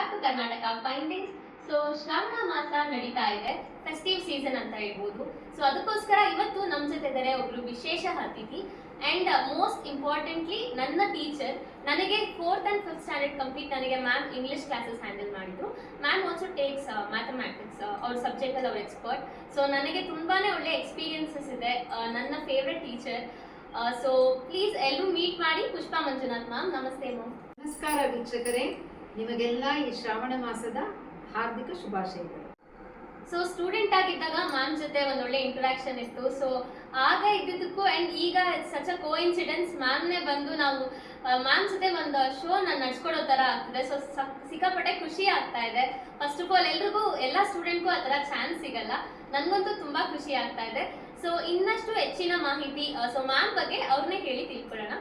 Back to Karnataka findings. So Shravana ಮಾಸ ನಡೀತಾ ಇದೆ, ಫೆಸ್ಟಿವ್ ಸೀಸನ್ ಅಂತ ಹೇಳ್ಬೋದು. ಸೊ ಅದಕ್ಕೋಸ್ಕರ ಇವತ್ತು ನಮ್ಮ ಜೊತೆ ಇದ್ದಾರೆ ಒಬ್ರು ವಿಶೇಷ ಅತಿಥಿ ಅಂಡ್ ಮೋಸ್ಟ್ ಇಂಪಾರ್ಟೆಂಟ್ಲಿ ನನ್ನ ಟೀಚರ್. ನನಗೆ 4th and 5th standard complete ನನಗೆ ಮ್ಯಾಮ್ ಇಂಗ್ಲಿಷ್ ಕ್ಲಾಸಸ್ ಹ್ಯಾಂಡಲ್ ಮಾಡಿದ್ರು. ಮ್ಯಾಮ್ ಆಲ್ಸೋ ಟೇಕ್ಸ್ ಮ್ಯಾಥಮ್ಯಾಟಿಕ್ಸ್, ಅವ್ರ ಸಬ್ಜೆಕ್ಟಲ್ಲಿ ಅವ್ರ ಎಕ್ಸ್ಪರ್ಟ್. ಸೊ ನನಗೆ ತುಂಬಾನೇ ಒಳ್ಳೆ ಎಕ್ಸ್ಪೀರಿಯನ್ಸಸ್ ಇದೆ. ನನ್ನ ಫೇವ್ರೆಟ್ ಟೀಚರ್. ಸೊ ಪ್ಲೀಸ್ ಎಲ್ಲರೂ ಮೀಟ್ ಮಾಡಿ ಪುಷ್ಪಾ ಮಂಜುನಾಥ್ ಮ್ಯಾಮ್. ನಮಸ್ತೆ ಮ್ಯಾಮ್. ನಮಸ್ಕಾರ ವೀಕ್ಷಕರೇ, ನಿಮಗೆಲ್ಲ ಈ ಶ್ರಾವಣ ಮಾಸದ ಹಾರ್ದಿಕ ಶುಭಾಶಯಗಳು. ಸೊ ಸ್ಟೂಡೆಂಟ್ ಆಗಿದ್ದಾಗ ಮ್ಯಾಮ್ ಜೊತೆ ಒಂದೊಳ್ಳೆ ಇಂಟ್ರಾಕ್ಷನ್ ಇತ್ತು. ಸೊ ಆಗ ಇದ್ದಿದ್ದಕ್ಕೂ ಅಂಡ್ ಈಗ ಸಚ್ ಅ ಕೋಇನ್ಸಿಡೆನ್ಸ್ ಮ್ಯಾಮ್ನೇ ಬಂದು ನಾವು ಮ್ಯಾಮ್ ಜೊತೆ ಒಂದು ಶೋ ನಾನು ನಡ್ಸ್ಕೊಡೋ ಥರ ಆಗ್ತಿದೆ. ಸೊ ಸಿಕ್ಕಾಪಟ್ಟೆ ಖುಷಿ ಆಗ್ತಾ ಇದೆ. ಫಸ್ಟ್ ಆಫ್ ಆಲ್ ಎಲ್ರಿಗೂ ಎಲ್ಲ ಸ್ಟೂಡೆಂಟ್ಗೂ ಆ ಥರ ಚಾನ್ಸ್ ಸಿಗಲ್ಲ. ನನಗಂತೂ ತುಂಬಾ ಖುಷಿ ಆಗ್ತಾ ಇದೆ. ಸೊ ಇನ್ನಷ್ಟು ಹೆಚ್ಚಿನ ಮಾಹಿತಿ ಸೊ ಮ್ಯಾಮ್ ಬಗ್ಗೆ ಅವ್ರನ್ನೇ ಕೇಳಿ ತಿಳ್ಕೊಳ್ಳೋಣ.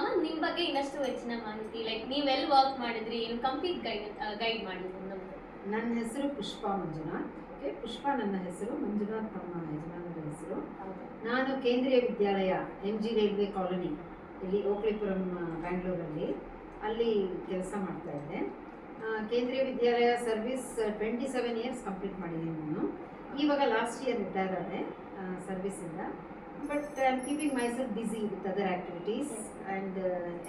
ಮ್ಯಾಮ್ ನಿಮ್ಮ ಬಗ್ಗೆ ಇನ್ನಷ್ಟು ಹೆಚ್ಚಿನ ಮಾಹಿತಿ, ಲೈಕ್ ನೀವೆಲ್ಲಿ ವರ್ಕ್ ಮಾಡಿದ್ರಿ, ಏನು ಕಂಪ್ಲೀಟ್ ಗೈಡ್ ಮಾಡಿದ್ರಿ ನಮಗೆ. ನನ್ನ ಹೆಸರು ಪುಷ್ಪಾ ಮಂಜುನಾಥ್. ಓಕೆ, ಪುಷ್ಪಾ ನನ್ನ ಹೆಸರು, ಮಂಜುನಾಥ್ ನಮ್ಮ ಯಜಮಾನರ ಹೆಸರು. ನಾನು ಕೇಂದ್ರೀಯ ವಿದ್ಯಾಲಯ MG ರೈಲ್ವೆ ಕಾಲೋನಿ ಇಲ್ಲಿ ಓಕ್ಲಿಪುರಂ ಬ್ಯಾಂಗ್ಳೂರಲ್ಲಿ ಅಲ್ಲಿ ಕೆಲಸ ಮಾಡ್ತಾ ಇದ್ದೆ. ಕೇಂದ್ರೀಯ ವಿದ್ಯಾಲಯ ಸರ್ವಿಸ್ 27 ಇಯರ್ಸ್ ಕಂಪ್ಲೀಟ್ ಮಾಡಿದ್ದೀನಿ ನಾನು. ಇವಾಗ ಲಾಸ್ಟ್ ಇಯರ್ ರಿಟೈರ್ ಆದೆ ಸರ್ವಿಸಿಂದ. But I am keeping myself busy with other activities and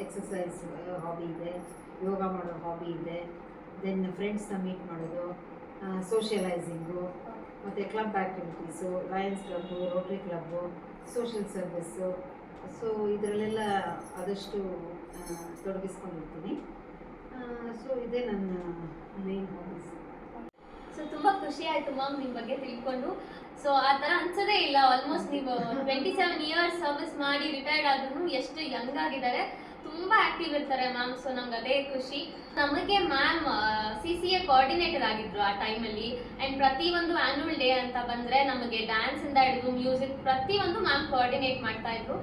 exercise hobby ಇದೆ, ಯೋಗ ಮಾಡೋ ಹಾಬಿ ಇದೆ, ದೆನ್ ಫ್ರೆಂಡ್ಸ್ನ ಮೀಟ್ ಮಾಡೋದು, ಸೋಷಿಯಲೈಸಿಂಗು, ಮತ್ತು club activities, Lions club, rotary club, social service. So ಇದರಲ್ಲೆಲ್ಲ ಆದಷ್ಟು ತೊಡಗಿಸ್ಕೊಂಡಿರ್ತೀನಿ. ಸೊ ಇದೇ ನನ್ನ ಮೇನ್ ಹಾಬೀಸ್. ಸೊ ತುಂಬಾ ಖುಷಿ ಆಯ್ತು ಮ್ಯಾಮ್ ನಿಮ್ಮ ಬಗ್ಗೆ ತಿಳ್ಕೊಂಡು. ಸೊ ಆ ಥರ ಅನ್ಸೋದೇ ಇಲ್ಲ, ಆಲ್ಮೋಸ್ಟ್ ನೀವು 27 ಇಯರ್ಸ್ ಸರ್ವಿಸ್ ಮಾಡಿ ರಿಟೈರ್ಡ್ ಆದ್ರೂ ಎಷ್ಟು ಯಂಗ್ ಆಗಿದ್ದಾರೆ, ತುಂಬಾ ಆಕ್ಟಿವ್ ಇರ್ತಾರೆ ಮ್ಯಾಮ್. ಸೊ ನಮ್ಗೆ ಅದೇ ಖುಷಿ. ನಮಗೆ ಮ್ಯಾಮ್ CCA ಕೋಆರ್ಡಿನೇಟರ್ ಆಗಿದ್ರು ಆ ಟೈಮಲ್ಲಿ. ಆ್ಯಂಡ್ ಪ್ರತಿಯೊಂದು ಆನ್ಯುವಲ್ ಡೇ ಅಂತ ಬಂದರೆ ನಮಗೆ ಡ್ಯಾನ್ಸಿಂದ ಹಿಡಿದು ಮ್ಯೂಸಿಕ್ ಪ್ರತಿಯೊಂದು ಮ್ಯಾಮ್ ಕೋಆರ್ಡಿನೇಟ್ ಮಾಡ್ತಾ ಇದ್ರು.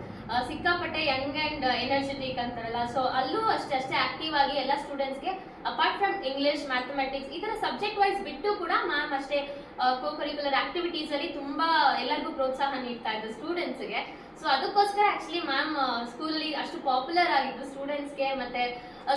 ಸಿಕ್ಕಾಪಟ್ಟೆ ಯಂಗ್ ಆ್ಯಂಡ್ ಎನರ್ಜೆಟಿಕ್ ಅಂತಾರಲ್ಲ, ಸೊ ಅಲ್ಲೂ ಅಷ್ಟೇ ಆಕ್ಟಿವ್ ಆಗಿ ಎಲ್ಲ ಸ್ಟೂಡೆಂಟ್ಸ್ಗೆ ಅಪಾರ್ಟ್ ಫ್ರಮ್ ಇಂಗ್ಲಿಷ್, ಮ್ಯಾಥಮೆಟಿಕ್ಸ್ ಈ ಥರ ಸಬ್ಜೆಕ್ಟ್ ವೈಸ್ ಬಿಟ್ಟು ಕೂಡ ಮ್ಯಾಮ್ ಅಷ್ಟೇ ಕೋ ಕರಿಕ್ಯುಲರ್ ಆಕ್ಟಿವಿಟೀಸಲ್ಲಿ ತುಂಬ ಎಲ್ಲರಿಗೂ ಪ್ರೋತ್ಸಾಹ ನೀಡ್ತಾ ಇದ್ರು ಸ್ಟೂಡೆಂಟ್ಸ್ಗೆ. ಸೊ ಅದಕ್ಕೋಸ್ಕರ ಆ್ಯಕ್ಚುಲಿ ಮ್ಯಾಮ್ ಸ್ಕೂಲಲ್ಲಿ ಅಷ್ಟು ಪಾಪ್ಯುಲರ್ ಆಗಿದ್ರು ಸ್ಟೂಡೆಂಟ್ಸ್ಗೆ, ಮತ್ತು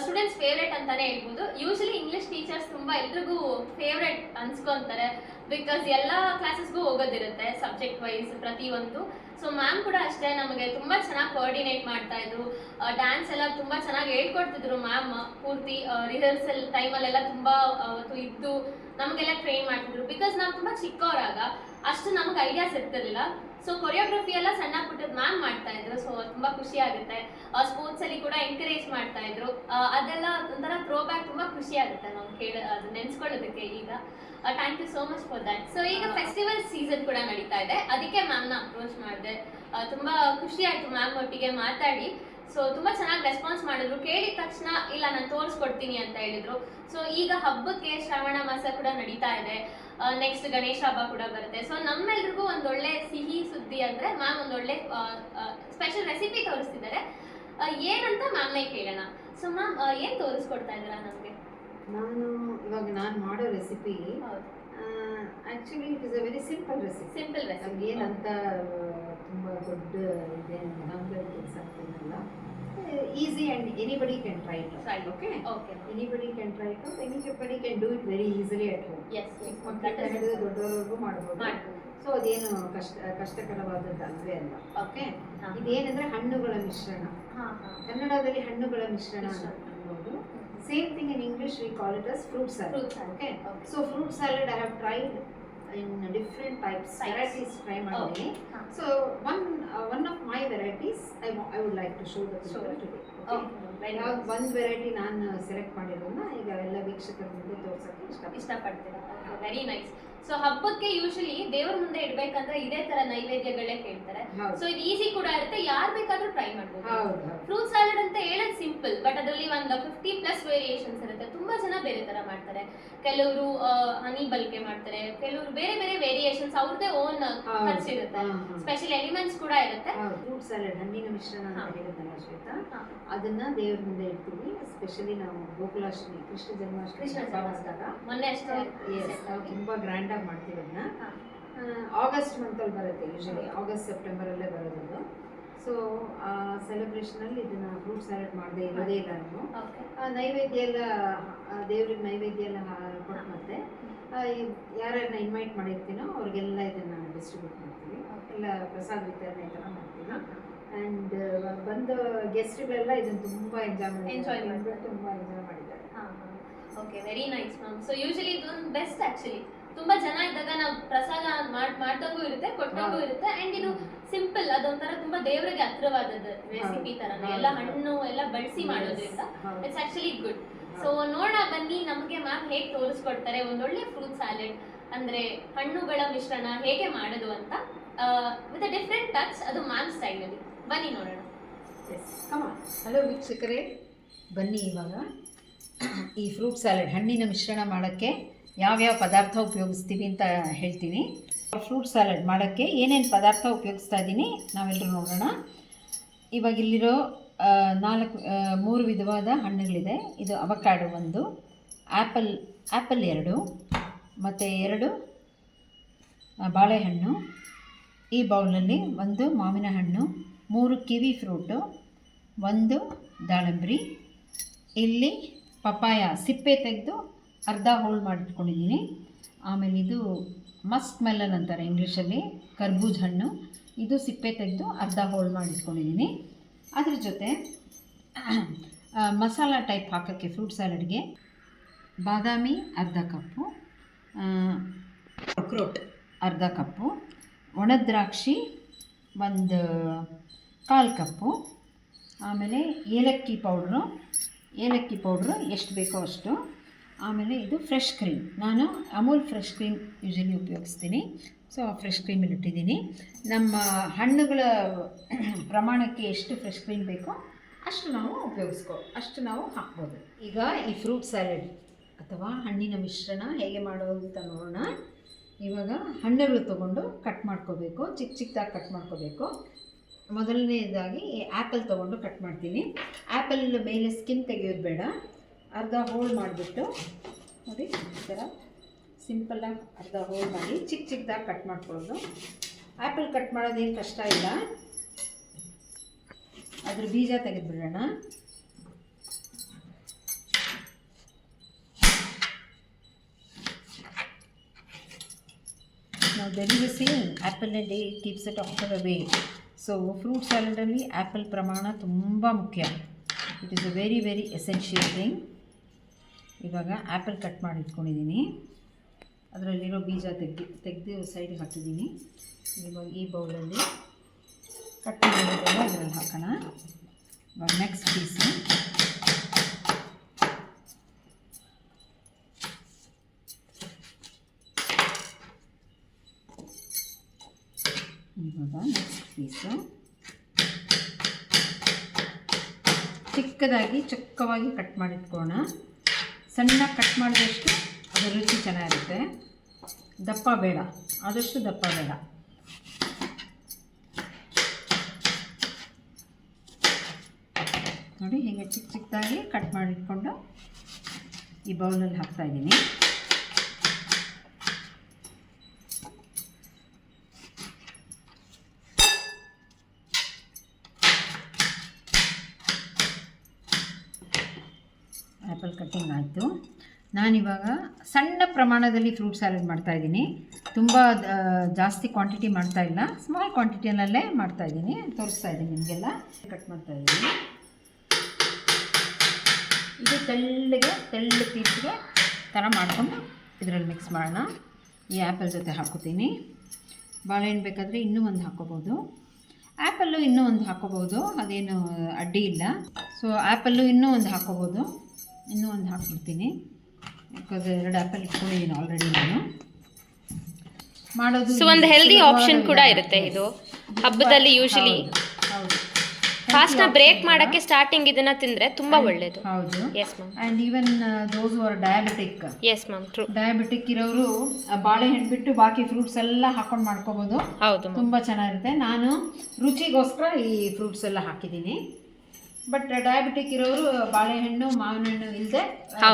ಸ್ಟೂಡೆಂಟ್ಸ್ ಫೇವ್ರೇಟ್ ಅಂತಾನೆ ಹೇಳ್ಬೋದು. ಯೂಶಲಿ ಇಂಗ್ಲಿಷ್ ಟೀಚರ್ಸ್ ತುಂಬ ಎಲ್ರಿಗೂ ಫೇವ್ರೇಟ್ ಅನ್ಸ್ಕೊಂತಾರೆ, ಬಿಕಾಸ್ ಎಲ್ಲ ಕ್ಲಾಸಸ್ಗೂ ಹೋಗೋದಿರುತ್ತೆ ಸಬ್ಜೆಕ್ಟ್ ವೈಸ್ ಪ್ರತಿಯೊಂದು. ಸೊ ಮ್ಯಾಮ್ ಕೂಡ ಅಷ್ಟೇ ನಮಗೆ ತುಂಬ ಚೆನ್ನಾಗಿ ಕೋಆರ್ಡಿನೇಟ್ ಮಾಡ್ತಾ ಇದ್ರು. ಡ್ಯಾನ್ಸ್ ಎಲ್ಲ ತುಂಬ ಚೆನ್ನಾಗಿ ಹೇಳ್ಕೊಡ್ತಿದ್ರು ಮ್ಯಾಮ್. ಪೂರ್ತಿ ರಿಹರ್ಸಲ್ ಟೈಮಲ್ಲೆಲ್ಲ ತುಂಬ ಅವತ್ತು ಇದ್ದು ನಮಗೆಲ್ಲ ಟ್ರೈನ್ ಮಾಡ್ತಿದ್ರು. ಬಿಕಾಸ್ ನಾವು ತುಂಬ ಚಿಕ್ಕವರಾಗ ಅಷ್ಟು ನಮಗೆ ಐಡಿಯಾಸ್ ಇರ್ತಿರ್ಲಿಲ್ಲ. ಸೊ ಕೊರಿಯೋಗ್ರಫಿ ಎಲ್ಲ ಸಣ್ಣ ಪುಟ್ಟದ ಮ್ಯಾಮ್ ಮಾಡ್ತಾ ಇದ್ರು. ಸೊ ತುಂಬಾ ಖುಷಿ ಆಗುತ್ತೆ. ಸ್ಪೋರ್ಟ್ಸ್ ಅಲ್ಲಿ ಕೂಡ ಎಂಕರೇಜ್ ಮಾಡ್ತಾ ಇದ್ರು. ಅದೆಲ್ಲ ಒಂಥರ ಥ್ರೋ ಬ್ಯಾಕ್, ತುಂಬಾ ಖುಷಿ ಆಗುತ್ತೆ ನಾವು ಅದು ನೆನ್ಸ್ಕೊಳ್ಳೋದಕ್ಕೆ ಈಗ. Thank you so much for that. So ಈಗ ಫೆಸ್ಟಿವಲ್ ಸೀಸನ್ ಕೂಡ ನಡೀತಾ ಇದೆ, ಅದಕ್ಕೆ ಮ್ಯಾಮ್ನ ಅಪ್ರೋಚ್ ಮಾಡಿದೆ. ತುಂಬಾ ಖುಷಿ ಆಯ್ತು ಮ್ಯಾಮ್ ಒಟ್ಟಿಗೆ ಮಾತಾಡಿ. ಸೊ ತುಂಬಾ ಚೆನ್ನಾಗಿ ರೆಸ್ಪಾನ್ಸ್ ಮಾಡಿದ್ರು. ಕೇಳಿದ ತಕ್ಷಣ ಇಲ್ಲ ನಾನು ತೋರಿಸ್ಕೊಡ್ತೀನಿ ಅಂತ ಹೇಳಿದ್ರು. ಸೊ ಈಗ ಹಬ್ಬಕ್ಕೆ ಶ್ರಾವಣ ಮಾಸ ಕೂಡ ನಡೀತಾ ಇದೆ, ನೆಕ್ಸ್ಟ್ ಗಣೇಶ ಹಬ್ಬ ಕೂಡ ಬರುತ್ತೆ. ಸೊ ನಮ್ಮೆಲ್ರಿಗೂ ಒಂದೊಳ್ಳೆ ಸಿಹಿ ಸುದ್ದಿ ಅಂದ್ರೆ ಮ್ಯಾಮ್ ಒಂದೊಳ್ಳೆ ಸ್ಪೆಷಲ್ ರೆಸಿಪಿ ತೋರಿಸ್ತಿದ್ದಾರೆ. ಏನಂತ ಮ್ಯಾಮ್ನೇ ಕೇಳೋಣ. ಸೊ ಮ್ಯಾಮ್ ಏನ್ ತೋರಿಸ್ಕೊಡ್ತಾ ಇದ್ದೀರಾ ನಮಗೆ? ಇವಾಗ ನಾನು ಮಾಡೋ recipe actually it is a very simple recipe. ಏನಂತ ತುಂಬ ದೊಡ್ಡ ಇದೆ ನಮ್ಗೆ ಕೆಲಸ ಆಗ್ತಿರಲ್ಲ. Easy and anybody can try it. Okay, anybody can try it. Anybody can do it very easily at home. ಮಕ್ಕಳಿಂದ ಹಿಡಿದು ದೊಡ್ಡವರೆಗೂ ಮಾಡ್ಬೋದು. ಸೊ ಅದೇನು ಕಷ್ಟಕರವಾದದ್ದು ಅಲ್ವೇ ಅಲ್ಲ. ಓಕೆ, ಇದೇನಂದ್ರೆ ಹಣ್ಣುಗಳ ಮಿಶ್ರಣ. ಕನ್ನಡದಲ್ಲಿ ಹಣ್ಣುಗಳ ಮಿಶ್ರಣ ಅನ್ಬೋದು. Same thing in English we call it as fruit salad. Okay. So fruit salad I have tried in different types. Varieties try ಮಾಡಿದ್ದೀನಿ. So one of my varieties I would like to show the people today. Okay. ಒಂದು variety ನಾನು select ಮಾಡಿರೋದನ್ನ ಈಗ ಎಲ್ಲ ವೀಕ್ಷಕರ ಮುಂದೆ ತೋರ್ಸಕ್ಕೆ ಇಷ್ಟಪಡ್ತೀನಿ. Very nice. So ಹಬ್ಬಕ್ಕೆ ಯೂಶಲಿ ದೇವ್ರ ಮುಂದೆ ಇಡ್ಬೇಕಂದ್ರೆ ಇದೇ ತರ ನೈವೇದ್ಯಗಳೇ ಕೇಳ್ತಾರೆ. ಸೊ ಇದು ಈಸಿ ಕೂಡ ಇರುತ್ತೆ, ಯಾರು ಬೇಕಾದ್ರೂ ಟ್ರೈ ಮಾಡ್ಬೋದು. ಫ್ರೂಟ್ ಸ್ಯಾಲಡ್ ಅಂತ ಹೇಳೋದು ಸಿಂಪಲ್, ಬಟ್ ಅದರಲ್ಲಿ ಒಂದು 50+ ವೇರಿಯೇಷನ್ಸ್ ಇರುತ್ತೆ. ತುಂಬಾ ಜನ ಬೇರೆ ತರ ಮಾಡ್ತಾರೆ. ಕೆಲವರು ಹನಿ ಬಲ್ಕೆ ಮಾಡ್ತಾರೆ, ಕೆಲವರು ಬೇರೆ ಬೇರೆ ವೇರಿಯೇಷನ್ಸ್, ಅವ್ರದೇ ಓನ್ ಖರ್ಚು ಇರುತ್ತೆ. ಸ್ಪೆಷಲ್ ಎಲಿಮೆಂಟ್ಸ್ ಕೂಡ ಇರುತ್ತೆ. ಫ್ರೂಟ್ ಸ್ಯಾಲಡ್ ಹಣ್ಣಿನ ಮಿಶ್ರಣ ಅಂತ ಹೇಳಿದ್ನಲ್ಲ ಶ್ವೇತಾ, ಅದನ್ನ ದೇವ್ರ ಮುಂದೆ ಇಡ್ತೀವಿ. ಸ್ಪೆಷಲಿ ನಾವು ಗೋಕುಲಾಷ್ಟಮಿ, ಕೃಷ್ಣ ಜನ್ಮಾಷ್ಟಮಿ ಮೊನ್ನೆ ಅಷ್ಟೇ ನಾವು ತುಂಬಾ ಗ್ರ್ಯಾಂಡ್ ಆಗಿ ಮಾಡ್ತೀವಿ ಅದನ್ನ. ಆಗಸ್ಟ್ ಮಂತಲ್ಲಿ ಬರುತ್ತೆ, ಯೂಶಲಿ ಆಗಸ್ಟ್ ಸೆಪ್ಟೆಂಬರ್ ಅಲ್ಲೇ ಬರೋದು. ಸೊ ಆ ಸೆಲೆಬ್ರೇಷನಲ್ಲಿ ಇದನ್ನು ಫ್ರೂಟ್ ಸ್ಯಾಲಡ್ ಮಾಡದೆ ಇರೋದೇ ಇಲ್ಲ ನಾನು. ಓಕೆ. ನೈವೇದ್ಯ ಎಲ್ಲ ದೇವ್ರಿಗೆ ನೈವೇದ್ಯ ಎಲ್ಲ ಕೊಟ್ಟು ಮತ್ತೆ ಯಾರನ್ನ ಇನ್ವೈಟ್ ಮಾಡಿರ್ತೀನೋ ಅವ್ರಿಗೆಲ್ಲ ಇದನ್ನು ಡಿಸ್ಟ್ರಿಬ್ಯೂಟ್ ಮಾಡ್ತೀವಿ. ಎಲ್ಲ ಪ್ರಸಾದ ವಿತರಣೆ ಥರ ಮಾಡ್ತೀವಿ. ಆ್ಯಂಡ್ ಬಂದ ಗೆಸ್ಟ್ಗಳೆಲ್ಲ ಇದನ್ನು ತುಂಬ ಎಂಜಾಯ್ ಮಾಡಿದ್ದಾರೆ. ತುಂಬ ಎಂಜಾಯ್ ಮಾಡಿದ್ದಾರೆ. Okay, very nice ma'am. So usually ಇದೊಂದು ಬೆಸ್ಟ್ ಆ್ಯಕ್ಚುಲಿ. ತುಂಬ ಜನ ಇದ್ದಾಗ ನಾವು ಪ್ರಸಾದ ಮಾಡ್ದಂಗೂ ಇರುತ್ತೆ, ಕೊಟ್ಟಂಗೂ ಇರುತ್ತೆ. ಆ್ಯಂಡ್ ಇದು ಸಿಂಪಲ್, ಅದೊಂಥರ ತುಂಬ ದೇವರಿಗೆ ಹತ್ರವಾದದ್ದು ರೆಸಿಪಿ ಥರನೇ. ಎಲ್ಲ ಹಣ್ಣು ಎಲ್ಲ ಬಳಸಿ ಮಾಡೋದ್ರಿಂದ ಇಟ್ಸ್ ಆ್ಯಕ್ಚುಲಿ ಗುಡ್. ಸೊ ನೋಡೋಣ ಬನ್ನಿ ನಮಗೆ ಮ್ಯಾಮ್ ಹೇಗೆ ತೋರಿಸ್ಕೊಡ್ತಾರೆ ಒಂದೊಳ್ಳೆ ಫ್ರೂಟ್ ಸ್ಯಾಲೆಡ್, ಅಂದರೆ ಹಣ್ಣುಗಳ ಮಿಶ್ರಣ ಹೇಗೆ ಮಾಡೋದು ಅಂತ ವಿತ್ ಅ ಡಿಫ್ರೆಂಟ್ ಟಚ್, ಅದು ಮ್ಯಾಮ್ ಸ್ಟೈಲಲ್ಲಿ. ಬನ್ನಿ ನೋಡೋಣ. ಹಲೋ ವೀಕ್ಷಕರೇ, ಬನ್ನಿ ಇವಾಗ ಈ ಫ್ರೂಟ್ ಸ್ಯಾಲೆಡ್ ಹಣ್ಣಿನ ಮಿಶ್ರಣ ಮಾಡೋಕ್ಕೆ ಯಾವ್ಯಾವ ಪದಾರ್ಥ ಉಪಯೋಗಿಸ್ತೀವಿ ಅಂತ ಹೇಳ್ತೀನಿ. ಫ್ರೂಟ್ ಸ್ಯಾಲೆಡ್ ಮಾಡೋಕ್ಕೆ ಏನೇನು ಪದಾರ್ಥ ಉಪಯೋಗಿಸ್ತಾ ಇದ್ದೀನಿ ನಾವೆಲ್ಲರೂ ನೋಡೋಣ. ಇವಾಗ ಇಲ್ಲಿರೋ 3 ವಿಧವಾದ ಹಣ್ಣುಗಳಿದೆ. ಇದು ಅವಕಾಡೋ 1, ಆ್ಯಪಲ್ 2, ಮತ್ತು 2 ಬಾಳೆಹಣ್ಣು. ಈ ಬೌಲಲ್ಲಿ 1 ಮಾವಿನ ಹಣ್ಣು, 3 ಕಿವಿ ಫ್ರೂಟು, 1 ದಾಳಂಬ್ರಿ. ಇಲ್ಲಿ ಪಪಾಯ ಸಿಪ್ಪೆ ತೆಗೆದು ಅರ್ಧ ಹೋಲ್ ಮಾಡಿಟ್ಕೊಂಡಿದ್ದೀನಿ. ಆಮೇಲೆ ಇದು ಮಸ್ಕ್ ಮೆಲನ್ ಅಂತಾರೆ ಇಂಗ್ಲೀಷಲ್ಲಿ, ಕರ್ಬೂಜ ಹಣ್ಣು. ಇದು ಸಿಪ್ಪೆ ತೆಗೆದು ಅರ್ಧ ಹೋಲ್ ಮಾಡಿಟ್ಕೊಂಡಿದ್ದೀನಿ. ಅದ್ರ ಜೊತೆ ಮಸಾಲ ಟೈಪ್ ಹಾಕೋಕ್ಕೆ ಫ್ರೂಟ್ ಸ್ಯಾಲಡ್ಗೆ ಬಾದಾಮಿ ಅರ್ಧ ಕಪ್ಪು, ಅಕ್ರೋಟ್ ಅರ್ಧ ಕಪ್ಪು, ಒಣದ್ರಾಕ್ಷಿ 1/4 ಕಪ್ಪು, ಆಮೇಲೆ ಏಲಕ್ಕಿ ಪೌಡ್ರು ಎಷ್ಟು ಬೇಕೋ ಅಷ್ಟು. ಆಮೇಲೆ ಇದು ಫ್ರೆಶ್ ಕ್ರೀಮ್. ನಾನು ಅಮೂಲ್ ಫ್ರೆಶ್ ಕ್ರೀಮ್ ಯೂಶಲಿ ಉಪಯೋಗಿಸ್ತೀನಿ. ಸೊ ಫ್ರೆಶ್ ಕ್ರೀಮಲ್ಲಿ ಇಟ್ಟಿದ್ದೀನಿ. ನಮ್ಮ ಹಣ್ಣುಗಳ ಪ್ರಮಾಣಕ್ಕೆ ಎಷ್ಟು ಫ್ರೆಶ್ ಕ್ರೀಮ್ ಬೇಕೋ ಅಷ್ಟು ನಾವು ಹಾಕ್ಬೋದು. ಈಗ ಈ ಫ್ರೂಟ್ ಸ್ಯಾಲೆಡ್ ಅಥವಾ ಹಣ್ಣಿನ ಮಿಶ್ರಣ ಹೇಗೆ ಮಾಡೋದು ಅಂತ ನೋಡೋಣ. ಇವಾಗ ಹಣ್ಣುಗಳು ತೊಗೊಂಡು ಕಟ್ ಮಾಡ್ಕೋಬೇಕು, ಚಿಕ್ಕದಾಗಿ ಕಟ್ ಮಾಡ್ಕೋಬೇಕು. ಮೊದಲನೇದಾಗಿ ಆ್ಯಪಲ್ ತೊಗೊಂಡು ಕಟ್ ಮಾಡ್ತೀನಿ. ಆ್ಯಪಲ್ ಮೇಲೆ ಸ್ಕಿನ್ ತೆಗೆಯೋದು ಬೇಡ, ಅರ್ಧ ಹೋಲ್ ಮಾಡಿಬಿಟ್ಟು ನೋಡಿ ಈ ಥರ ಸಿಂಪಲ್ಲಾಗಿ ಅರ್ಧ ಹೋಲ್ ಮಾಡಿ ಚಿಕ್ಕದಾಗಿ ಕಟ್ ಮಾಡ್ಕೊಳ್ಳೋದು. ಆ್ಯಪಲ್ ಕಟ್ ಮಾಡೋದೇನು ಕಷ್ಟ ಇಲ್ಲ, ಅದ್ರ ಬೀಜ ತೆಗೆದುಬಿಡೋಣ. ನಾವು ಡೆಲಿವಸಿಂಗ್ apple a day keeps it after a way. So fruit ಸ್ಯಾಲಡಲ್ಲಿ ಆ್ಯಪಲ್ ಪ್ರಮಾಣ ತುಂಬ ಮುಖ್ಯ. It is a very very essential thing. ಇವಾಗ ಆ್ಯಪಲ್ ಕಟ್ ಮಾಡಿ ಇಟ್ಕೊಂಡಿದ್ದೀನಿ. ಅದರಲ್ಲಿರೋ ಬೀಜ ತೆಗೆದು ಸೈಡಿಗೆ ಹಾಕಿದ್ದೀನಿ. ಇವಾಗ ಈ ಬೌಲಲ್ಲಿ ಕಟ್ ಮಾಡಿರೋದೆಲ್ಲ ಇದರಲ್ಲಿ ಹಾಕೋಣ. ಇವಾಗ ನೆಕ್ಸ್ಟ್ ಪೀಸು ಚಿಕ್ಕದಾಗಿ ಚೊಕ್ಕವಾಗಿ ಕಟ್ ಮಾಡಿಟ್ಕೋಣ. ಸಣ್ಣ ಕಟ್ ಮಾಡಿದಷ್ಟು ಅದರ ರುಚಿ ಚೆನ್ನಾಗಿರುತ್ತೆ. ದಪ್ಪ ಬೇಡ, ಆದಷ್ಟು ದಪ್ಪ ಬೇಡ. ನೋಡಿ ಹೀಗೆ ಚಿಕ್ಕದಾಗಿ ಕಟ್ ಮಾಡಿಟ್ಕೊಂಡು ಈ ಬೌಲಲ್ಲಿ ಹಾಕ್ತಾಯಿದ್ದೀನಿ. ಆ್ಯಪಲ್ ಕಟ್ಟಿಂಗ್ ಆಯಿತು. ನಾನಿವಾಗ ಸಣ್ಣ ಪ್ರಮಾಣದಲ್ಲಿ ಫ್ರೂಟ್ ಸ್ಯಾಲಡ್ ಮಾಡ್ತಾಯಿದ್ದೀನಿ. ತುಂಬ ಜಾಸ್ತಿ ಕ್ವಾಂಟಿಟಿ ಮಾಡ್ತಾಯಿಲ್ಲ, ಸ್ಮಾಲ್ ಕ್ವಾಂಟಿಟಿಯಲ್ಲೇ ಮಾಡ್ತಾಯಿದ್ದೀನಿ. ತೋರಿಸ್ತಾ ಇದ್ದೀನಿ ನಿಮಗೆಲ್ಲ. ಕಟ್ ಮಾಡ್ತಾಯಿದ್ದೀನಿ. ಇದು ತೆಳ್ಳು ಪೀಸ್ಗೆ ಥರ ಮಾಡಿಕೊಂಡು ಇದರಲ್ಲಿ ಮಿಕ್ಸ್ ಮಾಡೋಣ. ಈ ಆ್ಯಪಲ್ ಜೊತೆ ಹಾಕೋತೀನಿ. ಬಾಳೆಹಣ್ಣು ಬೇಕಾದರೆ ಇನ್ನೂ ಒಂದು ಹಾಕ್ಕೋಬೋದು, ಆ್ಯಪಲ್ಲು ಇನ್ನೂ ಒಂದು ಹಾಕ್ಕೋಬೋದು, ಅದೇನು ಅಡ್ಡಿ ಇಲ್ಲ. ಸೊ ಆ್ಯಪಲ್ಲು ಇನ್ನೂ ಒಂದು ಹಾಕ್ಕೋಬೋದು, ಇನ್ನೂ ಒಂದು ಹಾಕ್ಬಿಡ್ತೀನಿ. ಬಿಕಾಸ್ 2 ಆ್ಯಪಲ್ ಇಟ್ಕೊಂಡಿದ್ದೀನಿ ಆಲ್ರೆಡಿ ನಾನು ಮಾಡೋದು. ಸೊ ಒಂದು ಹೆಲ್ದಿ ಆಪ್ಷನ್ ಕೂಡ ಇರುತ್ತೆ ಇದು ಹಬ್ಬದಲ್ಲಿ. ಯೂಶಲಿ ಫಾಸ್ಟ್ ಬ್ರೇಕ್ ಮಾಡೋಕ್ಕೆ ಸ್ಟಾರ್ಟಿಂಗ್ ಇದನ್ನ ತಿಂದರೆ ತುಂಬ ಒಳ್ಳೆಯದು. ಹೌದು. Yes ma'am. And even those are diabetic. Yes ma'am, true. Diabetic ಇರೋರು ಬಾಳೆಹಣ್ಣು ಬಿಟ್ಟು ಬಾಕಿ ಫ್ರೂಟ್ಸ್ ಎಲ್ಲ ಹಾಕೊಂಡು ಮಾಡ್ಕೋಬೋದು. ಹೌದು, ತುಂಬ ಚೆನ್ನಾಗಿರುತ್ತೆ. ನಾನು ರುಚಿಗೋಸ್ಕರ ಈ ಫ್ರೂಟ್ಸ್ ಎಲ್ಲ ಹಾಕಿದ್ದೀನಿ. ಬಟ್ ಡಯಾಬಿಟಿಕ್ ಇರೋರು ಬಾಳೆಹಣ್ಣು ಮಾವಿನ ಹಣ್ಣು ಇಲ್ಲದೆ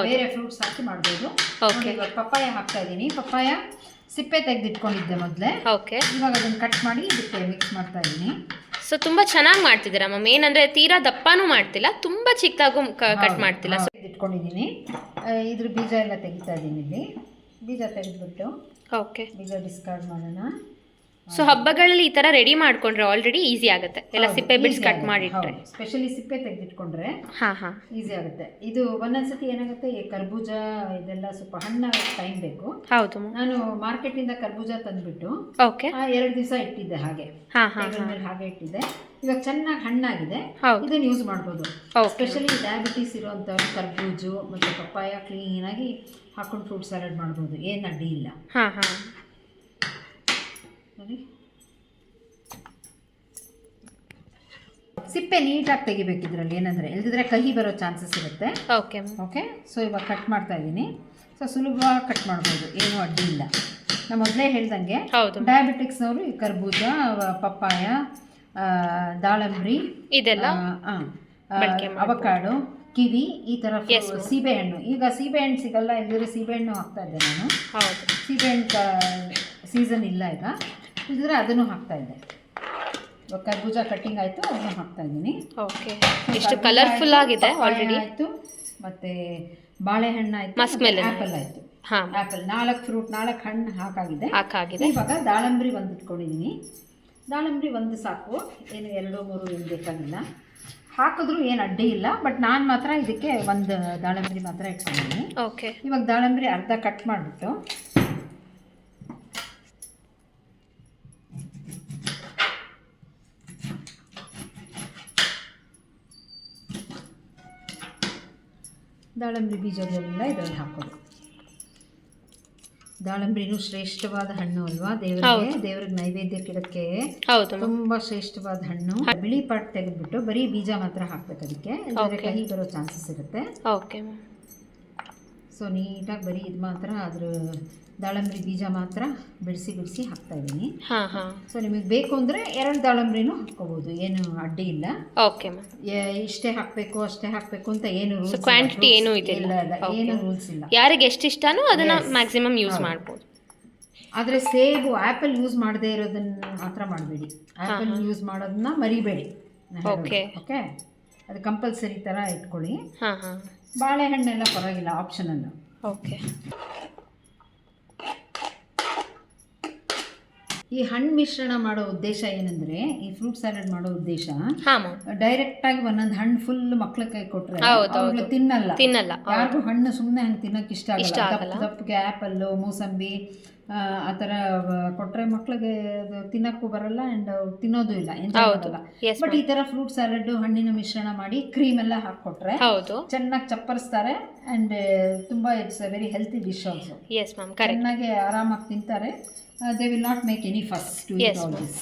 ಬೇರೆ ಫ್ರೂಟ್ಸ್ ಹಾಕಿ ಮಾಡ್ಬೋದು. ಇವಾಗ ಪಪ್ಪಾಯ ಹಾಕ್ತಾ ಇದ್ದೀನಿ. ಪಪ್ಪಾಯ ಸಿಪ್ಪೆ ತೆಗೆದಿಟ್ಕೊಂಡಿದ್ದೆ ಮೊದಲೇ. ಓಕೆ. ಇವಾಗ ಅದನ್ನು ಕಟ್ ಮಾಡಿ ಇದಕ್ಕೆ ಮಿಕ್ಸ್ ಮಾಡ್ತಾ ಇದ್ದೀನಿ. ಸೊ ತುಂಬ ಚೆನ್ನಾಗಿ ಮಾಡ್ತಿದ್ದೀರಾ ಮ್ಯಾಮ್. ಏನಂದರೆ ತೀರಾ ದಪ್ಪನೂ ಮಾಡ್ತಿಲ್ಲ, ತುಂಬ ಚಿಕ್ಕದಾಗೂ ಕಟ್ ಮಾಡ್ತಿಲ್ಲ. ಇಟ್ಕೊಂಡಿದ್ದೀನಿ. ಇದ್ರ ಬೀಜ ಎಲ್ಲ ತೆಗಿತಾ ಇದ್ದೀನಿ. ಇಲ್ಲಿ ಬೀಜ ತೆಗೆದ್ಬಿಟ್ಟು ಓಕೆ, ಬೀಜ ಡಿಸ್ಕಾರ್ಡ್ ಮಾಡೋಣ. ಸೊ ಹಬ್ಬಗಳಲ್ಲಿ ಈ ಥರ ರೆಡಿ ಮಾಡ್ಕೊಂಡ್ರೆ ಆಲ್ರೆಡಿ ಈಸಿ ಆಗುತ್ತೆ. ಎಲ್ಲ ಸಿಪ್ಪೆ ಬಿಡ್ಸ್ ಕಟ್ ಮಾಡಿಟ್ರೆ, ಸ್ಪೆಷಲಿ ಸಿಪ್ಪೆ ತೆಗೆದಿಟ್ಕೊಂಡ್ರೆ ಹಾಂ ಈಸಿ ಆಗುತ್ತೆ. ಇದು ಒಂದೊಂದ್ಸತಿ ಏನಾಗುತ್ತೆ, ಈ ಕರ್ಬೂಜ ಇದೆಲ್ಲ ಸ್ವಲ್ಪ ಹಣ್ಣಾಗಕ್ಕೆ ಟೈಮ್ ಬೇಕು. ಹೌದು, ನಾನು ಮಾರ್ಕೆಟಿಂದ ಕರ್ಬೂಜ ತಂದುಬಿಟ್ಟು ಓಕೆ 2 ದಿವಸ ಇಟ್ಟಿದ್ದೆ, ಹಾಗೆ ಟೇಬಲ್ ಮೇಲೆ ಹಾಗೆ ಇಟ್ಟಿದ್ದೆ. ಇವಾಗ ಚೆನ್ನಾಗಿ ಹಣ್ಣಾಗಿದೆ, ಇದನ್ನು ಯೂಸ್ ಮಾಡ್ಬೋದು. ಸ್ಪೆಷಲಿ ಡಯಾಬಿಟೀಸ್ ಇರುವಂಥವ್ರು ಕರ್ಬೂಜು ಮತ್ತು ಪಪ್ಪಾಯ ಕ್ಲೀನಾಗಿ ಹಾಕೊಂಡು ಫ್ರೂಟ್ ಸಲಾಡ್ ಮಾಡ್ಬೋದು, ಏನು ಅಡ್ಡಿ ಇಲ್ಲ. ನೋಡಿ, ಸಿಪ್ಪೆ ನೀಟಾಗಿ ತೆಗಿಬೇಕು ಇದರಲ್ಲಿ, ಏನಂದರೆ ಇಲ್ದಿದ್ರೆ ಕಹಿ ಬರೋ ಚಾನ್ಸಸ್ ಇರುತ್ತೆ. ಓಕೆ ಓಕೆ, ಸೊ ಇವಾಗ ಕಟ್ ಮಾಡ್ತಾ ಇದ್ದೀನಿ. ಸೊ ಸುಲಭವಾಗಿ ಕಟ್ ಮಾಡ್ಬೋದು, ಏನೂ ಅಡ್ಡಿ ಇಲ್ಲ. ನಾನು ಮೊದಲೇ ಹೇಳ್ದಂಗೆ ಡಯಾಬಿಟಿಕ್ಸ್ನವರು ಈ ಕರ್ಬೂಜ, ಪಪ್ಪಾಯ, ದಾಳಂಬ್ರಿ, ಇದೆಲ್ಲ ಅವಕಾಡೋ, ಕಿವಿ, ಈ ಥರ ಸೀಬೆಹಣ್ಣು. ಈಗ ಸೀಬೆಹಣ್ಣು ಸಿಗಲ್ಲ, ಇಲ್ಲದ್ರೆ ಸೀಬೆಹಣ್ಣು ಹಾಕ್ತಾ ಇದ್ದೆ ನಾನು. ಸೀಬೆಹಣ್ಣು ಸೀಸನ್ ಇಲ್ಲ ಈಗ, ಇಲ್ಲದ್ರೆ ಅದನ್ನು ಹಾಕ್ತಾ ಇದ್ದೆ. ಇವಾಗ ಕರ್ಬೂಜ ಕಟ್ಟಿಂಗ್ ಆಯಿತು, ಅದನ್ನು ಹಾಕ್ತಾ ಇದ್ದೀನಿ. ಓಕೆ, ಎಷ್ಟು ಕಲರ್ಫುಲ್ ಆಗಿದೆ ಆಲ್ರೆಡಿ. ಆಯಿತು, ಮತ್ತು ಬಾಳೆಹಣ್ಣು ಆಯಿತು, ಆ್ಯಪಲ್ ಆಯಿತು. ಆ್ಯಪಲ್ 4 ಫ್ರೂಟ್, 4 ಹಣ್ಣು ಹಾಕಾಗಿದೆ. ಇವಾಗ ದಾಳಂಬ್ರಿ ಒಂದು ಇಟ್ಕೊಂಡಿದ್ದೀನಿ. ದಾಳಂಬ್ರಿ ಒಂದು ಸಾಕು, ಏನು 2-3 ಏನು ಬೇಕಾಗಿಲ್ಲ. ಹಾಕಿದ್ರೂ ಏನು ಅಡ್ಡಿ ಇಲ್ಲ, ಬಟ್ ನಾನು ಮಾತ್ರ ಇದಕ್ಕೆ ಒಂದು ದಾಳಂಬ್ರಿ ಮಾತ್ರ ಇಟ್ಕೊಂಡಿದ್ದೀನಿ. ಓಕೆ, ಇವಾಗ ದಾಳಂಬ್ರಿ ಅರ್ಧ ಕಟ್ ಮಾಡಿಬಿಟ್ಟು ದಾಳಂಬ್ರಿ ಬೀಜಗಳೆಲ್ಲ ಇದರಲ್ಲಿ ಹಾಕೋದು. ದಾಳಂಬ್ರಿನೂ ಶ್ರೇಷ್ಠವಾದ ಹಣ್ಣು ಅಲ್ವಾ, ದೇವರಿಗೆ ನೈವೇದ್ಯಕ್ಕಿಡಕ್ಕೆ ತುಂಬಾ ಶ್ರೇಷ್ಠವಾದ ಹಣ್ಣು. ಬಿಳಿ ಪಾಟ್ ತೆಗೆದ್ಬಿಟ್ಟು ಬರೀ ಬೀಜ ಮಾತ್ರ ಹಾಕ್ಬೇಕು, ಅದಕ್ಕೆ ಕಹಿ ಬರೋ ಚಾನ್ಸಸ್ ಇರುತ್ತೆ. ಸೊ ನೀಟಾಗಿ ಬರೀ ಇದು ಮಾತ್ರ, ಅದ್ರ ದಾಳಂಬ್ರಿ ಬೀಜ ಮಾತ್ರ ಬಿಡಿಸಿ ಹಾಕ್ತಾ ಇದ್ದೀನಿ. ಸೊ ನಿಮಗೆ ಬೇಕು ಅಂದರೆ 2 ದಾಳಂಬ್ರಿನೂ ಹಾಕ್ಕೋಬೋದು, ಏನು ಅಡ್ಡಿ ಇಲ್ಲ. ಇಷ್ಟೇ ಹಾಕಬೇಕು ಅಷ್ಟೇ ಹಾಕಬೇಕು ಅಂತ ಏನು ಕ್ವಾಂಟಿಟಿ ಏನು ಇಲ್ಲ, ಏನು ರೂಲ್ಸ್ ಇಲ್ಲ. ಯಾರಿಗೆ ಎಷ್ಟು ಇಷ್ಟನೋ ಅದನ್ನ ಮ್ಯಾಕ್ಸಿಮಮ್ ಯೂಸ್ ಮಾಡ್ಬೋದು. ಆದರೆ ಸೇಬು, ಆ್ಯಪಲ್ ಯೂಸ್ ಮಾಡದೇ ಇರೋದನ್ನ ಮಾತ್ರ ಮಾಡಬೇಡಿ. ಆ್ಯಪಲ್ ಯೂಸ್ ಮಾಡೋದನ್ನ ಮರಿಬೇಡಿ. ಓಕೆ, ಅದು ಕಂಪಲ್ಸರಿ ಥರ ಇಟ್ಕೊಳ್ಳಿ. ಬಾಳೆಹಣ್ಣೆಲ್ಲ ಪರವಾಗಿಲ್ಲ, ಆಪ್ಷನಲ್. ಓಕೆ, ಈ ಹಣ್ಣು ಮಿಶ್ರಣ ಮಾಡೋ ಉದ್ದೇಶ ಏನಂದ್ರೆ, ಈ ಫ್ರೂಟ್ ಸಲಾಡ್ ಮಾಡೋ ಉದ್ದೇಶ ಡೈರೆಕ್ಟ್ ಆಗಿ ಒಂದೊಂದು ಹಣ್ಣು ಫುಲ್ ಮಕ್ಳ ಕೈ ಕೊಟ್ರೆ ಅವ್ರಿಗೆ ತಿನ್ನಲ್ಲ. ಯಾರಿಗೂ ಹಣ್ಣು ಸುಮ್ಮನೆ ಹಂಗೆ ತಿನ್ನೋಕೆ ಇಷ್ಟ ಆಗಲ್ಲ. ದಪ್ಪಗೆ ಆ್ಯಪಲ್ಲು, ಮೂಸಂಬಿ ಆ ಥರ ಕೊಟ್ಟರೆ ಮಕ್ಳಿಗೆ ಅದು ತಿನ್ನೋಕ್ಕೂ ಬರಲ್ಲ ಆ್ಯಂಡ್ ತಿನ್ನೋದು ಇಲ್ಲ, ಎಂಜಾಯ್ ಮಾಡಲ್ಲ. ಬಟ್ ಈ ಥರ ಫ್ರೂಟ್ ಸಲಾಡ್ ಹಣ್ಣಿನ ಮಿಶ್ರಣ ಮಾಡಿ ಕ್ರೀಮ್ ಎಲ್ಲ ಹಾಕ್ಕೊಟ್ರೆ ಚೆನ್ನಾಗಿ ಚಪ್ಪರಿಸ್ತಾರೆ ಆ್ಯಂಡ್ ತುಂಬ it's a very healthy dish also. ಚೆನ್ನಾಗಿ ಆರಾಮಾಗಿ ತಿಂತಾರೆ. They will not make any fuss to eat all this.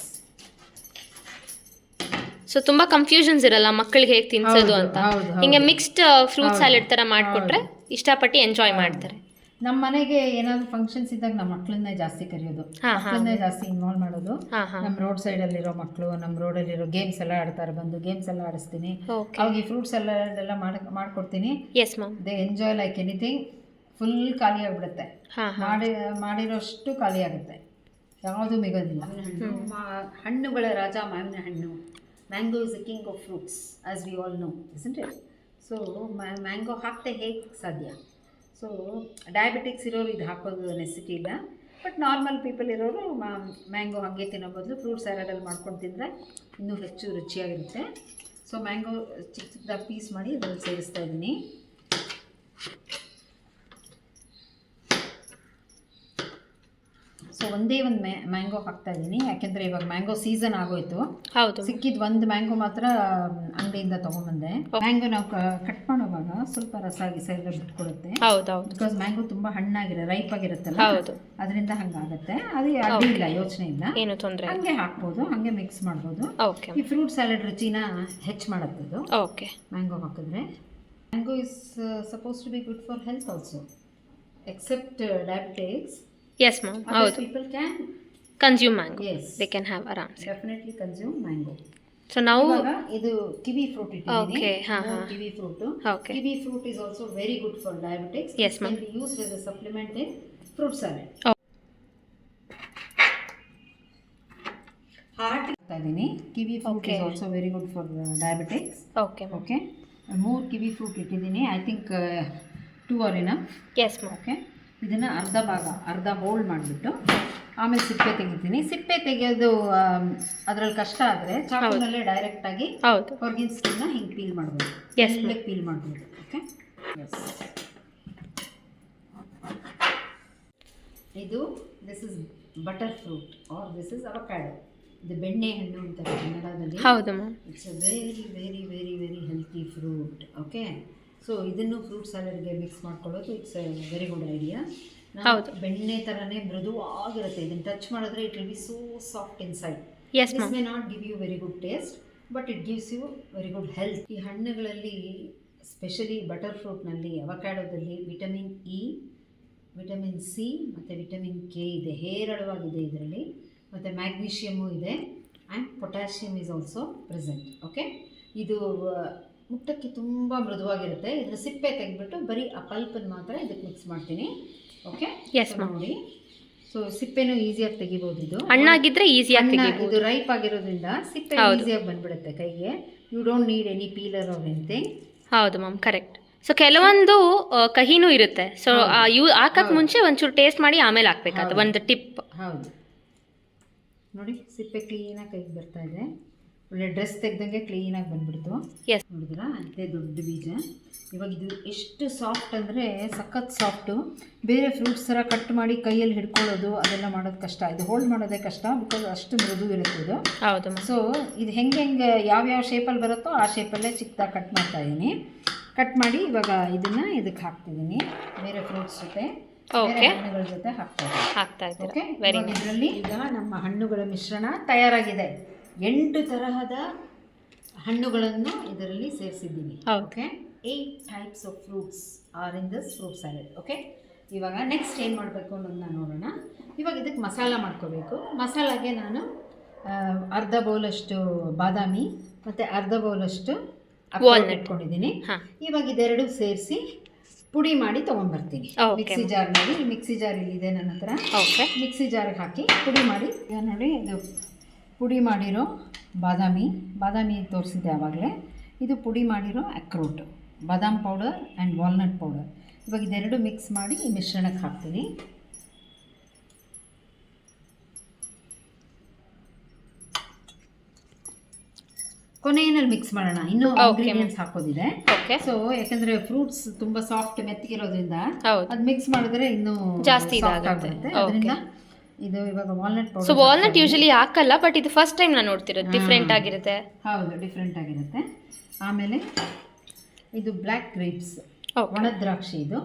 So ತುಂಬ ಕನ್ಫ್ಯೂಷನ್ಸ್ ಇರಲ್ಲ ಮಕ್ಕಳಿಗೆ ಹೇಗೆ ತಿನ್ಸೋದು ಅಂತ. ಹಿಂಗೆ ಮಿಕ್ಸ್ಡ್ ಫ್ರೂಟ್ ಸಲಾಡ್ ಥರ ಮಾಡಿಕೊಟ್ರೆ ಇಷ್ಟಪಟ್ಟು ಎಂಜಾಯ್ ಮಾಡ್ತಾರೆ. ನಮ್ಮ ಮನೆಗೆ ಏನಾದ್ರು ಫಂಕ್ಷನ್ಸ್ ಇದ್ದಾಗ ನಮ್ಮ ಮಕ್ಕಳನ್ನೇ ಜಾಸ್ತಿ ಕರೆಯೋದು, ಮಕ್ಕಳನ್ನೇ ಜಾಸ್ತಿ ಇನ್ವಾಲ್ವ್ ಮಾಡೋದು. ನಮ್ಮ ರೋಡ್ ಸೈಡಲ್ಲಿರೋ ಮಕ್ಕಳು, ನಮ್ಮ ರೋಡಲ್ಲಿರೋ ಗೇಮ್ಸ್ ಎಲ್ಲ ಆಡ್ತಾರೆ, ಬಂದು ಗೇಮ್ಸ್ ಎಲ್ಲ ಆಡಿಸ್ತೀನಿ. ಅವಾಗ ಈ ಫ್ರೂಟ್ ಸಲಾಡ್ ಎಲ್ಲ ಮಾಡ್ಕೊಡ್ತೀನಿ. They enjoy like anything. Full ಖಾಲಿ ಆಗಿಬಿಡುತ್ತೆ, ಮಾಡಿರೋಷ್ಟು ಖಾಲಿ ಆಗುತ್ತೆ, ಯಾವುದೂ ಮಿಗೋದಿಲ್ಲ. ಹಣ್ಣುಗಳ ರಾಜ ಮಾವಿನ ಹಣ್ಣು. Mango is the king of fruits as we all know, isn't it? So mango ಹಾಕ್ತೆ ಹೇಗೆ ಸಾಧ್ಯ? ಸೊ ಡಯಾಬಿಟಿಕ್ಸ್ ಇರೋರು ಇದು ಹಾಕೋದು ನೆಸಿಟಿ ಇಲ್ಲ, ಬಟ್ ನಾರ್ಮಲ್ ಪೀಪಲ್ ಇರೋರು ಮ್ಯಾಂಗೋ ಹಾಗೆ ತಿನ್ನೋ ಬದಲು ಫ್ರೂಟ್ ಸಲಾಡಲ್ಲಿ ಮಾಡ್ಕೊಂಡು ತಿಂದರೆ ಇನ್ನೂ ಹೆಚ್ಚು ರುಚಿಯಾಗಿರುತ್ತೆ. ಸೊ ಮ್ಯಾಂಗೋ ಚಿಕ್ಕ ಚಿಕ್ಕದಾಗಿ ಪೀಸ್ ಮಾಡಿ ಅದರಲ್ಲಿ ಸೇರಿಸ್ತಾ ಇದ್ದೀನಿ. ಸೊ ಒಂದೇ ಒಂದು ಮ್ಯಾಂಗೋ ಹಾಕ್ತಾ ಇದ್ದೀನಿ, ಯಾಕೆಂದರೆ ಇವಾಗ ಮ್ಯಾಂಗೋ ಸೀಸನ್ ಆಗೋಯ್ತು. ಸಿಕ್ಕಿದ್ದು ಒಂದು ಮ್ಯಾಂಗೋ ಮಾತ್ರ ಅಂಗಡಿಯಿಂದ ತೊಗೊಂಬಂದೆ. ಮ್ಯಾಂಗೋ ನಾವು ಕಟ್ ಮಾಡುವಾಗ ಸ್ವಲ್ಪ ರಸ ಎಲ್ಲ ಬಿಟ್ಕೊಡುತ್ತೆ, ಬಿಕಾಸ್ ಮ್ಯಾಂಗೋ ತುಂಬ ಹಣ್ಣಾಗಿರೋ ರೈಪ್ ಆಗಿರುತ್ತಲ್ಲ, ಅದರಿಂದ ಹಂಗಾಗತ್ತೆ. ಅದು ಅಡ್ಡಿ ಇಲ್ಲ, ಯೋಚನೆ ಇಲ್ಲ, ಹಂಗೆ ಹಾಕ್ಬೋದು, ಹಂಗೆ ಮಿಕ್ಸ್ ಮಾಡ್ಬೋದು. ಈ ಫ್ರೂಟ್ ಸಲಾಡ್ ರುಚಿನ ಹೆಚ್ಚು ಮಾಡುತ್ತದು ಮ್ಯಾಂಗೋ ಹಾಕಿದ್ರೆ. Mango is suppose to be good for health also, except diabetics. Yes, ma'am. People can consume mango. Yes, they can have aram. Definitely consume mango. So now idu kiwi fruit ittidini. Okay, kiwi fruit. Okay. Kiwi fruit is also very good for diabetics. Yes, ma'am. It can be used as a supplement in fruit salad. Heart ಇಡ್ತಾ ಇದ್ದೀನಿ. Kiwi fruit is also very good for diabetics. Okay okay 3 kiwi fruit ಇಟ್ಟಿದ್ದೀನಿ. I think 2 are enough. Yes ma'am. Okay ಇದನ್ನು ಅರ್ಧ hold ಮಾಡಿಬಿಟ್ಟು ಆಮೇಲೆ ಸಿಪ್ಪೆ ತೆಗಿತೀನಿ. ಸಿಪ್ಪೆ ತೆಗೆಯೋದು ಅದರಲ್ಲಿ ಕಷ್ಟ ಆದರೆ ಚಾಕುನಲ್ಲೇ ಡೈರೆಕ್ಟಾಗಿ ಹೌದು ಹೊರಗಿನ ಸ್ಕಿನ್ನ ಹಿಂಗೆ ಪೀಲ್ ಮಾಡ್ಬೋದು. Yes, ಪೀಲ್ ಮಾಡ್ಬೋದು. ಓಕೆ ಇದು this is butter fruit or this is avocado. ಇದು ಬೆಣ್ಣೆ ಹಣ್ಣು ಅಂತಾರೆ ಕನ್ನಡದಲ್ಲಿ. ಹೌದು ma'am. It's a very very very very healthy fruit. Okay so ಇದನ್ನು ಫ್ರೂಟ್ ಸ್ಯಾಲಡ್ಗೆ ಮಿಕ್ಸ್ ಮಾಡ್ಕೊಳ್ಳೋದು it's a very good idea. ಹೌದು. ಬೆಣ್ಣೆ ಥರನೇ ಮೃದುವಾಗಿರುತ್ತೆ. ಇದನ್ನು ಟಚ್ ಮಾಡಿದ್ರೆ it will be so soft inside. Yes, this ma'am. May not give you very good taste but it gives you very good health. ಈ ಹಣ್ಣುಗಳಲ್ಲಿ ಸ್ಪೆಷಲಿ ಬಟರ್ ಫ್ರೂಟ್ನಲ್ಲಿ ಅವಕ್ಯಾಡೋದಲ್ಲಿ ವಿಟಮಿನ್ ಇ, ವಿಟಮಿನ್ ಸಿ ಮತ್ತು ವಿಟಮಿನ್ ಕೆ ಇದೆ, ಹೇರಳವಾಗಿದೆ ಇದರಲ್ಲಿ. ಮತ್ತು magnesium ಇದೆ and potassium is also present. Okay ಇದು ಮುಟ್ಟಕ್ಕೆ ತುಂಬ ಮೃದುವಾಗಿರುತ್ತೆ. ಇದರ ಸಿಪ್ಪೆ ತೆಗೆದ್ಬಿಟ್ಟು ಬರೀ ಆ ಪಲ್ಪನ್ನು ಮಾತ್ರ ಇದಕ್ಕೆ ಮಿಕ್ಸ್ ಮಾಡ್ತೀನಿ. Okay Yes, ma'am. ನೋಡಿ ಸೊ ಸಿಪ್ಪೆನೂ ಈಸಿಯಾಗಿ ತೆಗಿಬೋದು. ಇದು ಹಣ್ಣಾಗಿದ್ರೆ ಈಸಿಯಾಗಿ ತೆಗಿಬೋದು. ಇದು ರೈಪ್ ಆಗಿರೋದ್ರಿಂದ ಸಿಪ್ಪೆ ಹೌದು. ಈಸಿಯಾಗಿ ಬಂದ್ಬಿಡುತ್ತೆ ಕೈಗೆ. You don't need any peeler or anything. ಹೌದು ಮ್ಯಾಮ್, ಕರೆಕ್ಟ್. ಸೊ ಕೆಲವೊಂದು ಕಹಿನೂ ಇರುತ್ತೆ. ಸೊ ಹಾಕಕ್ಕೆ ಮುಂಚೆ ಒಂಚೂರು ಟೇಸ್ಟ್ ಮಾಡಿ ಆಮೇಲೆ ಹಾಕ್ಬೇಕಾಗುತ್ತೆ. ಒಂದು ಟಿಪ್. ಹೌದು ನೋಡಿ ಸಿಪ್ಪೆ ಕ್ಲೀನಾಗಿ ಕೈಗೆ ಬರ್ತಾ ಇದೆ. ಒಳ್ಳೆ ಡ್ರೆಸ್ ತೆಗ್ದಂಗೆ ಕ್ಲೀನಾಗಿ ಬಂದ್ಬಿಡ್ತು. ಎಸ್. ನೋಡಿದ್ರಾ ಅದೇ ದೊಡ್ಡ ಬೀಜ. ಇವಾಗ ಇದು ಎಷ್ಟು ಸಾಫ್ಟ್ ಅಂದರೆ ಸಖತ್ ಸಾಫ್ಟು. ಬೇರೆ ಫ್ರೂಟ್ಸ್ ಥರ ಕಟ್ ಮಾಡಿ ಕೈಯಲ್ಲಿ ಹಿಡ್ಕೊಳ್ಳೋದು ಅದೆಲ್ಲ ಮಾಡೋದು ಕಷ್ಟ. ಇದು ಹೋಲ್ಡ್ ಮಾಡೋದೇ ಕಷ್ಟ ಬಿಕಾಸ್ ಅಷ್ಟು ಮೃದು ಇರುತ್ತೆ ಇದು. ಹೌದು. ಸೊ ಇದು ಹೆಂಗೆ ಯಾವ್ಯಾವ ಶೇಪಲ್ಲಿ ಬರುತ್ತೋ ಆ ಶೇಪಲ್ಲೇ ಚಿಕ್ಕದಾಗಿ ಕಟ್ ಮಾಡ್ತಾ ಇದ್ದೀನಿ. ಕಟ್ ಮಾಡಿ ಇವಾಗ ಇದನ್ನು ಇದಕ್ಕೆ ಹಾಕ್ತಿದ್ದೀನಿ. ಬೇರೆ ಫ್ರೂಟ್ಸ್ ಜೊತೆ ಬೇರೆ ಹಣ್ಣುಗಳ ಜೊತೆ ಹಾಕ್ತಾ ಇದ್ದೀನಿ. ಓಕೆ ಇದರಲ್ಲಿ ಈಗ ನಮ್ಮ ಹಣ್ಣುಗಳ ಮಿಶ್ರಣ ತಯಾರಾಗಿದೆ. 8 ತರಹದ ಹಣ್ಣುಗಳನ್ನು ಇದರಲ್ಲಿ ಸೇರಿಸಿದ್ದೀನಿ. Okay 8 types of fruits are in this fruit salad. Okay ಇವಾಗ ನೆಕ್ಸ್ಟ್ ಏನು ಮಾಡಬೇಕು ಅನ್ನೋದನ್ನ ನೋಡೋಣ. ಇವಾಗ ಇದಕ್ಕೆ ಮಸಾಲ ಮಾಡ್ಕೋಬೇಕು. ಮಸಾಲಾಗೆ ನಾನು ಅರ್ಧ ಬೌಲಷ್ಟು ಬಾದಾಮಿ ಮತ್ತು ಅರ್ಧ ಬೌಲಷ್ಟು ಅಕ್ರೋಟ್ ಇಟ್ಕೊಂಡಿದ್ದೀನಿ. ಇವಾಗ ಇದೆರಡು ಸೇರಿಸಿ ಪುಡಿ ಮಾಡಿ ತೊಗೊಂಡ್ಬರ್ತೀನಿ ಮಿಕ್ಸಿ ಜಾರ್ನಲ್ಲಿ. ಮಿಕ್ಸಿ ಜಾರ್ ಇಲ್ಲಿದೆ ನನ್ನ ಹತ್ರ. ಮಿಕ್ಸಿ ಜಾರ್ಗೆ ಹಾಕಿ ಪುಡಿ ಮಾಡಿ ನೋಡಿ ಇದು ಪುಡಿ ಮಾಡಿರೋ ಬಾದಾಮಿ ತೋರಿಸಿದ್ದೆ ಆವಾಗಲೇ. ಇದು ಪುಡಿ ಮಾಡಿರೋ ಅಕ್ರೋಟು, ಬಾದಾಮ್ ಪೌಡರ್ ಆ್ಯಂಡ್ ವಾಲ್ನಟ್ ಪೌಡರ್. ಇವಾಗ ಇದೆರಡು ಮಿಕ್ಸ್ ಮಾಡಿ ಈ ಮಿಶ್ರಣಕ್ಕೆ ಹಾಕ್ತೀನಿ. ಕೊನೆಯಲ್ಲಿ ಮಿಕ್ಸ್ ಮಾಡೋಣ. ಇನ್ನೂ ಇಂಗ್ರೀಡಿಯೆಂಟ್ಸ್ ಹಾಕೋದಿದೆ. ಸೊ ಯಾಕಂದ್ರೆ ಫ್ರೂಟ್ಸ್ ತುಂಬಾ ಸಾಫ್ಟ್ ಮೆತ್ತಗಿರೋದ್ರಿಂದ ಅದು ಮಿಕ್ಸ್ ಮಾಡಿದ್ರೆ ಇನ್ನೂ ಜಾಸ್ತಿ ಆಗುತ್ತೆ. ಅದರಿಂದ ಇದು ಇವಾಗ walnut powder. So walnut usually ಹಾಕಲ್ಲ, ಬಟ್ ಇದು ಫಸ್ಟ್ ಟೈಮ್ ನಾನು ನೋಡ್ತಿರೋದು. ಡಿಫ್ರೆಂಟ್ ಆಗಿರುತ್ತೆ. ಹೌದು, ಡಿಫ್ರೆಂಟ್ ಆಗಿರುತ್ತೆ. ಆಮೇಲೆ ಇದು ಬ್ಲ್ಯಾಕ್ ಗ್ರೇಪ್ಸ್, ಒಣ ದ್ರಾಕ್ಷಿ. ಇದು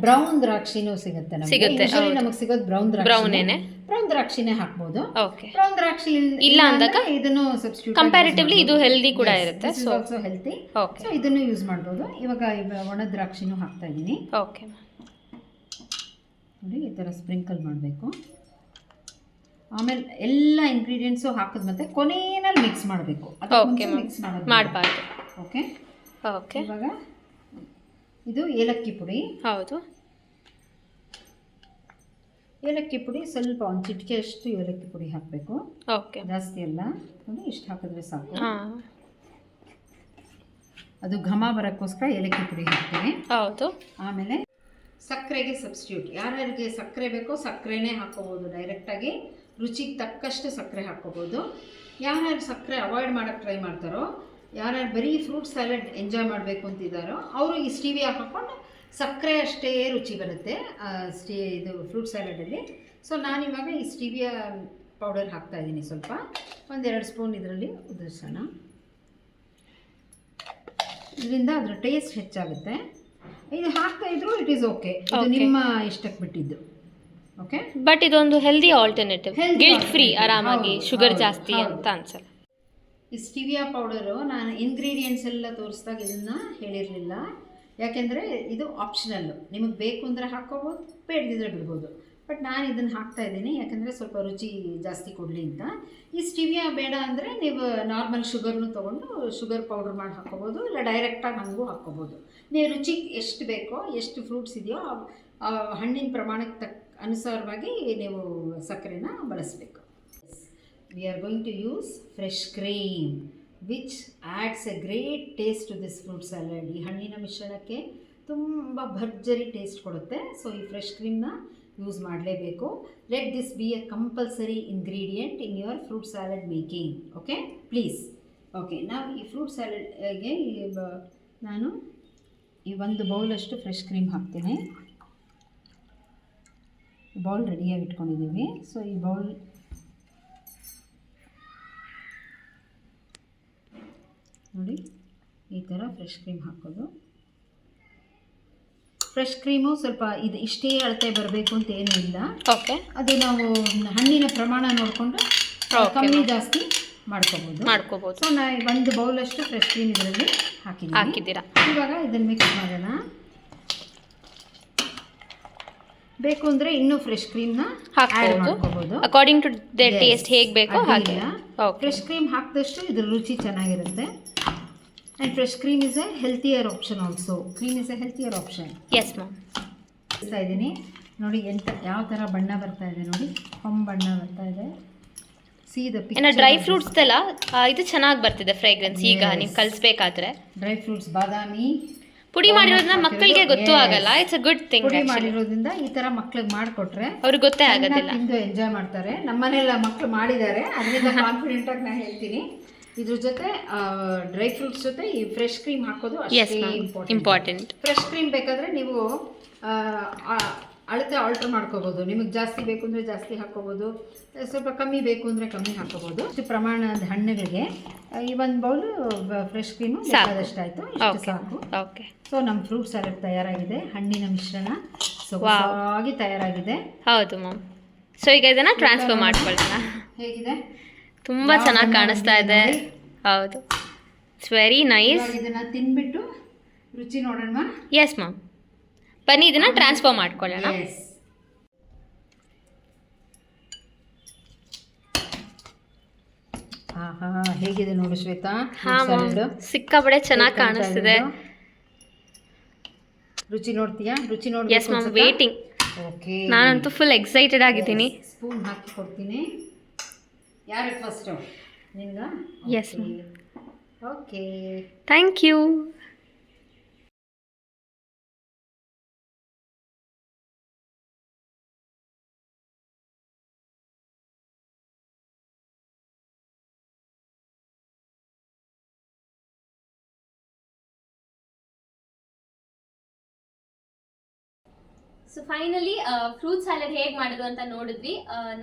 ಬ್ರೌನ್ ದ್ರಾಕ್ಷಿನೂ ಸಿಗುತ್ತೆ ನಮಗೆ ಸಿಗೋದು ಬ್ರೌನ್ ದ್ರಾಕ್ಷಿನೇ ಹಾಕ್ಬೋದು. ಬ್ರೌನ್ ದ್ರಾಕ್ಷಿ ಇಲ್ಲ ಅಂದಾಗ ಇದನ್ನು ಸಬ್ಸ್ಟಿಟ್ಯೂಟ್ ಕಂಪ್ಯಾರಿಟಿವ್ಲಿ ಇದು ಹೆಲ್ದಿ ಕೂಡ ಇರುತ್ತೆ. So also healthy. ಸೊ ಇದನ್ನು ಯೂಸ್ ಮಾಡ್ಬೋದು. ಇವಾಗ ಒಣ ದ್ರಾಕ್ಷಿನೂ ಹಾಕ್ತಾ ಇದ್ದೀನಿ. ಓಕೆ ನೋಡಿ ಈ ಥರ ಸ್ಪ್ರಿಂಕಲ್ ಮಾಡಬೇಕು. ಆಮೇಲೆ ಎಲ್ಲ ಇಂಗ್ರೀಡಿಯೆಂಟ್ಸು ಹಾಕಿದ ಮತ್ತೆ ಕೊನೆಯಲ್ಲಿ ಮಿಕ್ಸ್ ಮಾಡಬೇಕು. ಮಿಕ್ಸ್ ಮಾಡಬಾರ್ದು. ಓಕೆ ಓಕೆ ಇವಾಗ ಇದು ಏಲಕ್ಕಿ ಪುಡಿ. ಹೌದು, ಏಲಕ್ಕಿ ಪುಡಿ ಸ್ವಲ್ಪ ಒಂದು ಚಿಟಿಕೆ ಅಷ್ಟು ಏಲಕ್ಕಿ ಪುಡಿ ಹಾಕಬೇಕು. ಓಕೆ ಜಾಸ್ತಿ ಅಲ್ಲ, ನೋಡಿ ಇಷ್ಟು ಹಾಕಿದ್ರೆ ಸಾಕು. ಅದು ಘಮ ಬರೋಕ್ಕೋಸ್ಕರ ಏಲಕ್ಕಿ ಪುಡಿ ಹಾಕ್ತೀನಿ. ಹೌದು. ಆಮೇಲೆ ಸಕ್ಕರೆಗೆ ಸಬ್ಸ್ಟಿಟ್ಯೂಟ್, ಯಾರ್ಯಾರಿಗೆ ಸಕ್ಕರೆ ಬೇಕೋ ಸಕ್ಕರೆನೇ ಹಾಕ್ಕೋಬೋದು ಡೈರೆಕ್ಟಾಗಿ. ರುಚಿಗೆ ತಕ್ಕಷ್ಟು ಸಕ್ಕರೆ ಹಾಕ್ಕೋಬೋದು. ಯಾರ್ಯಾರು ಸಕ್ಕರೆ ಅವಾಯ್ಡ್ ಮಾಡೋಕ್ಕೆ ಟ್ರೈ ಮಾಡ್ತಾರೋ, ಯಾರ್ಯಾರು ಬರೀ ಫ್ರೂಟ್ ಸ್ಯಾಲಡ್ ಎಂಜಾಯ್ ಮಾಡಬೇಕು ಅಂತಿದ್ದಾರೋ ಅವರು ಈ ಸ್ಟೀವಿಯಾ ಹಾಕ್ಕೊಂಡು ಸಕ್ಕರೆ ಅಷ್ಟೇ ರುಚಿ ಬರುತ್ತೆ ಇದು ಫ್ರೂಟ್ ಸ್ಯಾಲಡಲ್ಲಿ. ಸೊ ನಾನಿವಾಗ ಈ ಸ್ಟೀವಿಯಾ ಪೌಡರ್ ಹಾಕ್ತಾಯಿದ್ದೀನಿ. ಸ್ವಲ್ಪ 1-2 ಸ್ಪೂನ್ ಇದರಲ್ಲಿ ಉದುರಿಸೋಣ. ಇದರಿಂದ ಅದರ ಟೇಸ್ಟ್ ಹೆಚ್ಚಾಗುತ್ತೆ. ಇದು ಹಾಕ್ತಾ ಇದ್ರು ಇಟ್ ಈಸ್ ಓಕೆ. ಇದು ನಿಮ್ಮ ಇಷ್ಟಕ್ಕೆ ಬಿಟ್ಟಿದ್ದು. ಓಕೆ ಬಟ್ ಇದೊಂದು ಹೆಲ್ದಿ ಆಲ್ಟರ್ನೇಟಿವ್, ಗಿಲ್ಟ್ ಫ್ರೀ, ಆರಾಮಾಗಿ ಶುಗರ್ ಜಾಸ್ತಿ ಅಂತ ಅನ್ಸಲ್ಲ. ಈ ಸ್ಟೀವಿಯಾ ಪೌಡರು ನಾನು ಇಂಗ್ರೀಡಿಯೆಂಟ್ಸ್ ಎಲ್ಲ ತೋರಿಸಿದಾಗ ಇದನ್ನು ಹೇಳಿರಲಿಲ್ಲ. ಯಾಕೆಂದರೆ ಇದು ಆಪ್ಷನಲ್ಲು. ನಿಮಗೆ ಬೇಕು ಅಂದರೆ ಹಾಕ್ಕೋಬೋದು, ಬೇಡದಿದ್ರೆ ಬಿಡ್ಬೋದು. ಬಟ್ ನಾನು ಇದನ್ನು ಹಾಕ್ತಾಯಿದ್ದೀನಿ ಯಾಕಂದರೆ ಸ್ವಲ್ಪ ರುಚಿ ಜಾಸ್ತಿ ಕೊಡಲಿ ಅಂತ. ಈ ಸ್ಟೀವಿಯಾ ಬೇಡ ಅಂದರೆ ನೀವು ನಾರ್ಮಲ್ ಶುಗರ್ನು ತೊಗೊಂಡು ಶುಗರ್ ಪೌಡ್ರ್ ಮಾಡಿ ಹಾಕ್ಕೋಬೋದು, ಇಲ್ಲ ಡೈರೆಕ್ಟಾಗಿ ಹಂಗೂ ಹಾಕ್ಕೋಬೋದು. ನೀವು ರುಚಿಗೆ ಎಷ್ಟು ಬೇಕೋ, ಎಷ್ಟು ಫ್ರೂಟ್ಸ್ ಇದೆಯೋ ಆ ಹಣ್ಣಿನ ಪ್ರಮಾಣಕ್ಕೆ ಅನುಸಾರವಾಗಿ ನೀವು ಸಕ್ಕರೆನ ಬಳಸಬೇಕು. we are going to use fresh cream which adds a great taste to this fruit salad. ಈ ಹಣ್ಣಿನ ಮಿಶ್ರಣಕ್ಕೆ ತುಂಬ ಭರ್ಜರಿ ಟೇಸ್ಟ್ ಕೊಡುತ್ತೆ. ಸೊ ಈ ಫ್ರೆಶ್ ಕ್ರೀಮ್ನ ಯೂಸ್ ಮಾಡಲೇಬೇಕು. Let this B A compulsory ingredient in your fruit salad making. Okay please. Okay, ನಾವು ಈ fruit ಸ್ಯಾಲಡ್ಗೆ ನಾನು ಈ 1 ಬೌಲಷ್ಟು ಫ್ರೆಶ್ ಕ್ರೀಮ್ ಹಾಕ್ತೀನಿ. ಬೌಲ್ ರೆಡಿಯಾಗಿ ಇಟ್ಕೊಂಡಿದ್ದೀವಿ. ಸೊ ಈ ಬೌಲ್ ನೋಡಿ, ಈ ಥರ ಫ್ರೆಶ್ ಕ್ರೀಮ್ ಹಾಕೋದು. ಫ್ರೆಶ್ ಕ್ರೀಮು ಸ್ವಲ್ಪ ಇಷ್ಟೇ ಅಳತೆ ಬರಬೇಕು ಅಂತ ಏನೂ ಇಲ್ಲ. ಓಕೆ, ಅದು ನಾವು ಹಣ್ಣಿನ ಪ್ರಮಾಣ ನೋಡಿಕೊಂಡು ಕಮ್ಮಿ ಜಾಸ್ತಿ ಮಾಡ್ಕೋಬೋದು. ಸೊ ನಾ 1 ಬೌಲಷ್ಟು ಫ್ರೆಶ್ ಕ್ರೀಮ್ ಇದರಲ್ಲಿ ಹಾಕಿದ್ದೀರಾ. ಇವಾಗ ಇದನ್ನು ಮಿಕ್ಸ್ ಮಾಡೋಣ. ಬೇಕು ಅಂದರೆ ಇನ್ನೂ ಫ್ರೆಶ್ ಕ್ರೀಮ್ನ ಆ್ಯಡ್ ಮಾಡ್ಕೋಬೋದು ಅಕಾರ್ಡಿಂಗ್ ಟು ದ ಟೇಸ್ಟ್ ಹೇಗೆ ಬೇಕೋ ಹಾಗೆ. ಫ್ರೆಶ್ ಕ್ರೀಮ್ ಹಾಕಿದಷ್ಟು ಇದ್ರ ರುಚಿ ಚೆನ್ನಾಗಿರುತ್ತೆ. And fresh cream is A healthier option also. Cream is A healthier option. Yes ma'am. ಇಡ್ತಾ ಇದ್ದೀನಿ ನೋಡಿ, ಯಾವ ಥರ ಬಣ್ಣ ಬರ್ತಾ ಇದೆ ನೋಡಿ, ಬಣ್ಣ ಬರ್ತಾ ಇದೆ. ಇನ್ನು ಡ್ರೈ ಫ್ರೂಟ್ಸ್ ಎಲ್ಲ ಇದು ಚೆನ್ನಾಗಿ ಬರ್ತಿದೆ ಫ್ರೇಗ್ರೆನ್ಸ್. ಈಗ ನೀವು ಕಲಿಸ್ಬೇಕಾದ್ರೆ ಡ್ರೈ ಫ್ರೂಟ್ಸ್, ಬಾದಾಮಿ ಪುಡಿ ಮಾಡಿರೋದ್ರಿಂದ ಮಕ್ಕಳಿಗೆ ಗೊತ್ತೂ ಆಗಲ್ಲ. It's a good thing. ಪುಡಿ ಮಾಡಿರೋದ್ರಿಂದ ಈ ಥರ ಮಕ್ಳಿಗೆ ಮಾಡಿಕೊಟ್ರೆ ಅವ್ರಿಗೆ ಗೊತ್ತೇ ಆಗೋದಿಲ್ಲ, ತಿಂದು ಎಂಜಾಯ್ ಮಾಡ್ತಾರೆ. ನಮ್ಮನೆಲ್ಲ ಮಕ್ಕಳು ಮಾಡಿದ್ದಾರೆ, ಅದರಿಂದ ಕಾನ್ಫಿಡೆಂಟ್ ಆಗಿ ನಾನು ಹೇಳ್ತೀನಿ. ಇದ್ರ ಜೊತೆ ಡ್ರೈ ಫ್ರೂಟ್ಸ್ ಜೊತೆ ಈ ಫ್ರೆಶ್ ಕ್ರೀಮ್ ಹಾಕೋದು ಅಷ್ಟೇ ಇಂಪಾರ್ಟೆಂಟ್. ಫ್ರೆಶ್ ಕ್ರೀಮ್ ಬೇಕಾದರೆ ನೀವು ಅಳತೆ ಆಲ್ಟರ್ ಮಾಡ್ಕೋಬೋದು. ನಿಮಗೆ ಜಾಸ್ತಿ ಬೇಕು ಅಂದರೆ ಜಾಸ್ತಿ ಹಾಕ್ಕೋಬೋದು, ಸ್ವಲ್ಪ ಕಮ್ಮಿ ಬೇಕು ಅಂದರೆ ಕಮ್ಮಿ ಹಾಕ್ಕೋಬೋದು. ಇಷ್ಟು ಪ್ರಮಾಣದ ಹಣ್ಣುಗಳಿಗೆ ಈ 1 ಬೌಲು ಫ್ರೆಶ್ ಕ್ರೀಮು ಬೇಕಾದಷ್ಟಾಯಿತು, ಇಷ್ಟು ಸಾಕು. ಓಕೆ, ಸೊ ನಮ್ಮ ಫ್ರೂಟ್ ಸ್ಯಾಲಡ್ ತಯಾರಾಗಿದೆ. ಹಣ್ಣಿನ ಮಿಶ್ರಣ ಸೊಗಸಾಗಿ ತಯಾರಾಗಿದೆ. ಹೌದು ಮ್ಯಾಮ್. ಸೊ ಈಗ ಇದನ್ನು ಟ್ರಾನ್ಸ್ಫರ್ ಮಾಡ್ಕೊಳ್ಳೋಣ. ಹೇಗಿದೆ? ತುಂಬ ಚೆನ್ನಾಗಿ ಕಾಣಿಸ್ತಾ ಇದೆ. ಹೌದು, ಇಟ್ಸ್ ವೆರಿ ನೈಸ್. ಇದನ್ನು ತಿನ್ಬಿಟ್ಟು ರುಚಿ ನೋಡೋಣ. ಎಸ್ ಮ್ಯಾಮ್, ಬನ್ನಿ ಇದನ್ನ ಟ್ರಾನ್ಸ್ಫರ್ ಮಾಡ್ಕೊಳ್ಳೋಣ. ಹೇಗಿದೆ ನೋಡು ಶ್ವೇತಾ? ಸಿಕ್ಕಾಪಟ್ಟೆ ಚೆನ್ನಾಗಿ ಕಾಣಿಸ್ತಿದೆ. ರುಚಿ ನೋಡ್ತೀಯಾ? ರುಚಿ ನೋಡಿ. Yes ma'am, waiting. ಓಕೆ, ನಾನಂತೂ ಫುಲ್ ಎಕ್ಸೈಟೆಡ್ ಆಗಿದ್ದೀನಿ. ಸ್ಪೂನ್ ಹಾಕಿ ಕೊಡ್ತೀನಿ. ಯಾರು ಫಸ್ಟ್? ನಿನ್ಗ? Yes ma'am. Okay, thank you. So finally fruit salad ಹೇಗೆ ಮಾಡೋದು ಅಂತ ನೋಡಿದ್ವಿ.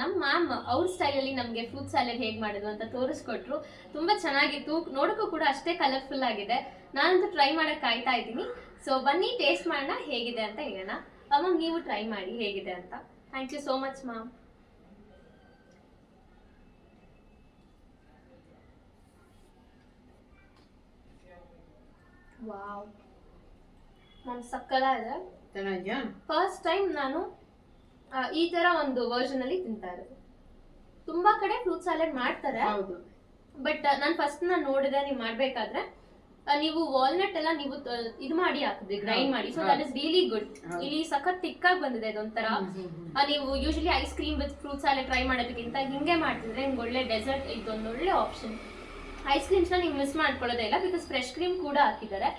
ನಮ್ಮ ಮ್ಯಾಮ್ ಅವ್ರ ಸ್ಟೈಲಲ್ಲಿ ನಮಗೆ ಫ್ರೂಟ್ ಸ್ಯಾಲಡ್ ಹೇಗೆ ಮಾಡೋದು ಅಂತ ತೋರಿಸ್ಕೊಟ್ರು. ತುಂಬ ಚೆನ್ನಾಗಿತ್ತು, ನೋಡೋಕ್ಕೂ ಕೂಡ ಅಷ್ಟೇ ಕಲರ್ಫುಲ್ ಆಗಿದೆ. ನಾನಂತೂ ಟ್ರೈ ಮಾಡೋಕ್ಕೆ ಕಾಯ್ತಾ ಇದ್ದೀನಿ. ಸೊ ಬನ್ನಿ ಟೇಸ್ಟ್ ಮಾಡೋಣ ಹೇಗಿದೆ ಅಂತ ಹೇಳೋಣ. ಮ್ಯಾಮ್ ನೀವು ಟ್ರೈ ಮಾಡಿ ಹೇಗಿದೆ ಅಂತ. Thank you so much ma'am. Wow ma'am, ಸಕ್ಕತ್ತಾಗಿದೆ. ಚೆನ್ನಾಗಿದೆಯಾ? ಫಸ್ಟ್ ಟೈಮ್ ನಾನು ಈ ತರ ಒಂದು ವರ್ಷನ್ ಅಲ್ಲಿ ತಿಂತಾ ಇರೋದು. ತುಂಬಾ ಕಡೆ ಫ್ರೂಟ್ ಸ್ಯಾಲಡ್ ಮಾಡ್ತಾರೆ, ಬಟ್ ನಾನು ಫಸ್ಟ್ ನಾನು ನೋಡಿದೆ ನೀವು ಮಾಡ್ಬೇಕಾದ್ರೆ ನೀವು ವಾಲ್ನಟ್ ಎಲ್ಲ ನೀವು ಇದು ಮಾಡಿ ಹಾಕಿದ್ರಿ, ಗ್ರೈಂಡ್ ಮಾಡಿ. So that is really good. ಇಲ್ಲಿ ಸಖತ್ ತಿಕ್ಕಾಗಿ ಬಂದಿದೆ ಇದೊಂಥರ. ನೀವು usually ice cream with fruit salad try ಮಾಡೋದಕ್ಕಿಂತ ಹಿಂಗೆ ಮಾಡ್ತಿದ್ರೆ ನಿಮ್ಗೆ ಒಳ್ಳೆ ಡೆಸರ್ಟ್ ಇದೊಂದು ಒಳ್ಳೆ ಆಪ್ಷನ್. ಐಸ್ ಕ್ರೀಮ್ಸ್ನ ನೀವು ಮಿಸ್ ಮಾಡ್ಕೊಳ್ಳೋದೇ ಇಲ್ಲ, ಬಿಕಾಸ್ ಫ್ರೆಶ್ ಕ್ರೀಮ್ ಕೂಡ ಹಾಕಿದ್ದಾರೆ.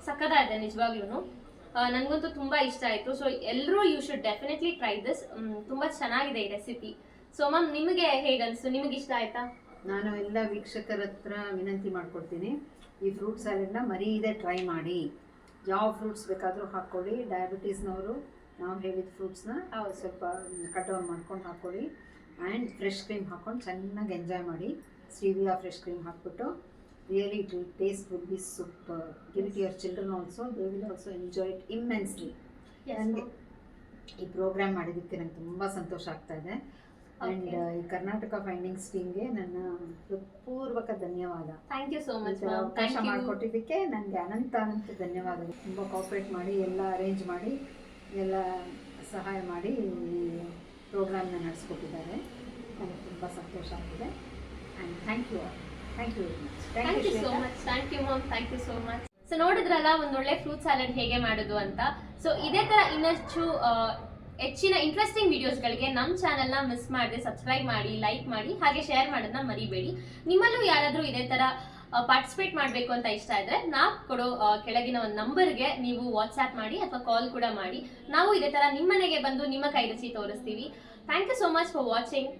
ಸಕ್ಕತ್ತಾಗಿದೆ ನಿಜವಾಗ್ಲೂ. ನನಗಂತೂ ತುಂಬ ಇಷ್ಟ ಆಯಿತು. ಸೊ ಎಲ್ಲರೂ you should definitely try this. ತುಂಬ ಚೆನ್ನಾಗಿದೆ ಈ ರೆಸಿಪಿ. ಸೊ ಮ್ಯಾಮ್ ನಿಮಗೆ ಹೇಗನ್ನಿಸ್ತು? ನಿಮಗೆ ಇಷ್ಟ ಆಯ್ತಾ? ನಾನು ಎಲ್ಲ ವೀಕ್ಷಕರ ಹತ್ರ ವಿನಂತಿ ಮಾಡ್ಕೊಡ್ತೀನಿ, ಈ ಫ್ರೂಟ್ ಸ್ಯಾಲಡ್ನ ಮರೀದೆ ಟ್ರೈ ಮಾಡಿ. ಯಾವ ಫ್ರೂಟ್ಸ್ ಬೇಕಾದರೂ ಹಾಕ್ಕೊಳ್ಳಿ. ಡಯಾಬಿಟೀಸ್ನವರು ನಾವು ಹೇಳಿದ ಫ್ರೂಟ್ಸ್ನ ಸ್ವಲ್ಪ ಕಟ್ ಡೌನ್ ಮಾಡ್ಕೊಂಡು ಹಾಕ್ಕೊಳ್ಳಿ. ಆ್ಯಂಡ್ ಫ್ರೆಶ್ ಕ್ರೀಮ್ ಹಾಕ್ಕೊಂಡು ಚೆನ್ನಾಗಿ ಎಂಜಾಯ್ ಮಾಡಿ. ಸ್ಟೀವಿಯಾ ಫ್ರೆಶ್ ಕ್ರೀಮ್ ಹಾಕ್ಬಿಟ್ಟು really it will taste will be super. Give it to your children also, they will also enjoy it immensely. And ಈ ಪ್ರೋಗ್ರಾಮ್ ಮಾಡಿದ್ದಕ್ಕೆ ನಂಗೆ ತುಂಬ ಸಂತೋಷ ಆಗ್ತಾ ಇದೆ. ಆ್ಯಂಡ್ ಈ ಕರ್ನಾಟಕ ಫೈಂಡಿಂಗ್ಸ್ ಟೀಮ್ಗೆ ನನ್ನ ಹೃತ್ಪೂರ್ವಕ ಧನ್ಯವಾದ. Thank you so much. ಅವಕಾಶ ಮಾಡಿಕೊಟ್ಟಿದ್ದಕ್ಕೆ ನನಗೆ ಅನಂತ ಧನ್ಯವಾದಗಳು. ತುಂಬ ಕೋಆಪ್ರೇಟ್ ಮಾಡಿ ಎಲ್ಲ ಅರೇಂಜ್ ಮಾಡಿ ಎಲ್ಲ ಸಹಾಯ ಮಾಡಿ ಈ ಪ್ರೋಗ್ರಾಮ್ನ ನಡೆಸ್ಕೊಟ್ಟಿದ್ದಾರೆ. ನನಗೆ ತುಂಬ ಸಂತೋಷ ಆಗಿದೆ. And thank you all. Thank you so much. Thank you ma'am, thank you so much. So ನೋಡಿದ್ರಲ್ಲ ಒಂದೊಳ್ಳೆ ಫ್ರೂಟ್ ಸ್ಯಾಲಡ್ ಹೇಗೆ ಮಾಡೋದು ಅಂತ. ಸೊ ಇದೇ ಥರ ಇನ್ನಷ್ಟು ಹೆಚ್ಚಿನ ಇಂಟ್ರೆಸ್ಟಿಂಗ್ ವಿಡಿಯೋಸ್ಗಳಿಗೆ ನಮ್ಮ ಚಾನೆಲ್ನ ಮಿಸ್ ಮಾಡದೆ ಸಬ್ಸ್ಕ್ರೈಬ್ ಮಾಡಿ, ಲೈಕ್ ಮಾಡಿ, ಹಾಗೆ ಶೇರ್ ಮಾಡೋದನ್ನ ಮರಿಬೇಡಿ. ನಿಮ್ಮಲ್ಲೂ ಯಾರಾದರೂ ಇದೇ ಥರ ಪಾರ್ಟಿಸಿಪೇಟ್ ಮಾಡಬೇಕು ಅಂತ ಇಷ್ಟ ಇದ್ರೆ ನಾವು ಕೊಡೋ ಕೆಳಗಿನ ಒಂದು ನಂಬರ್ಗೆ ನೀವು ವಾಟ್ಸ್ಆ್ಯಪ್ ಮಾಡಿ ಅಥವಾ ಕಾಲ್ ಕೂಡ ಮಾಡಿ. ನಾವು ಇದೇ ಥರ ನಿಮ್ಮ ಮನೆಗೆ ಬಂದು ನಿಮ್ಮ ಕೈ ರುಚಿ ತೋರಿಸ್ತೀವಿ. Thank you so much for watching.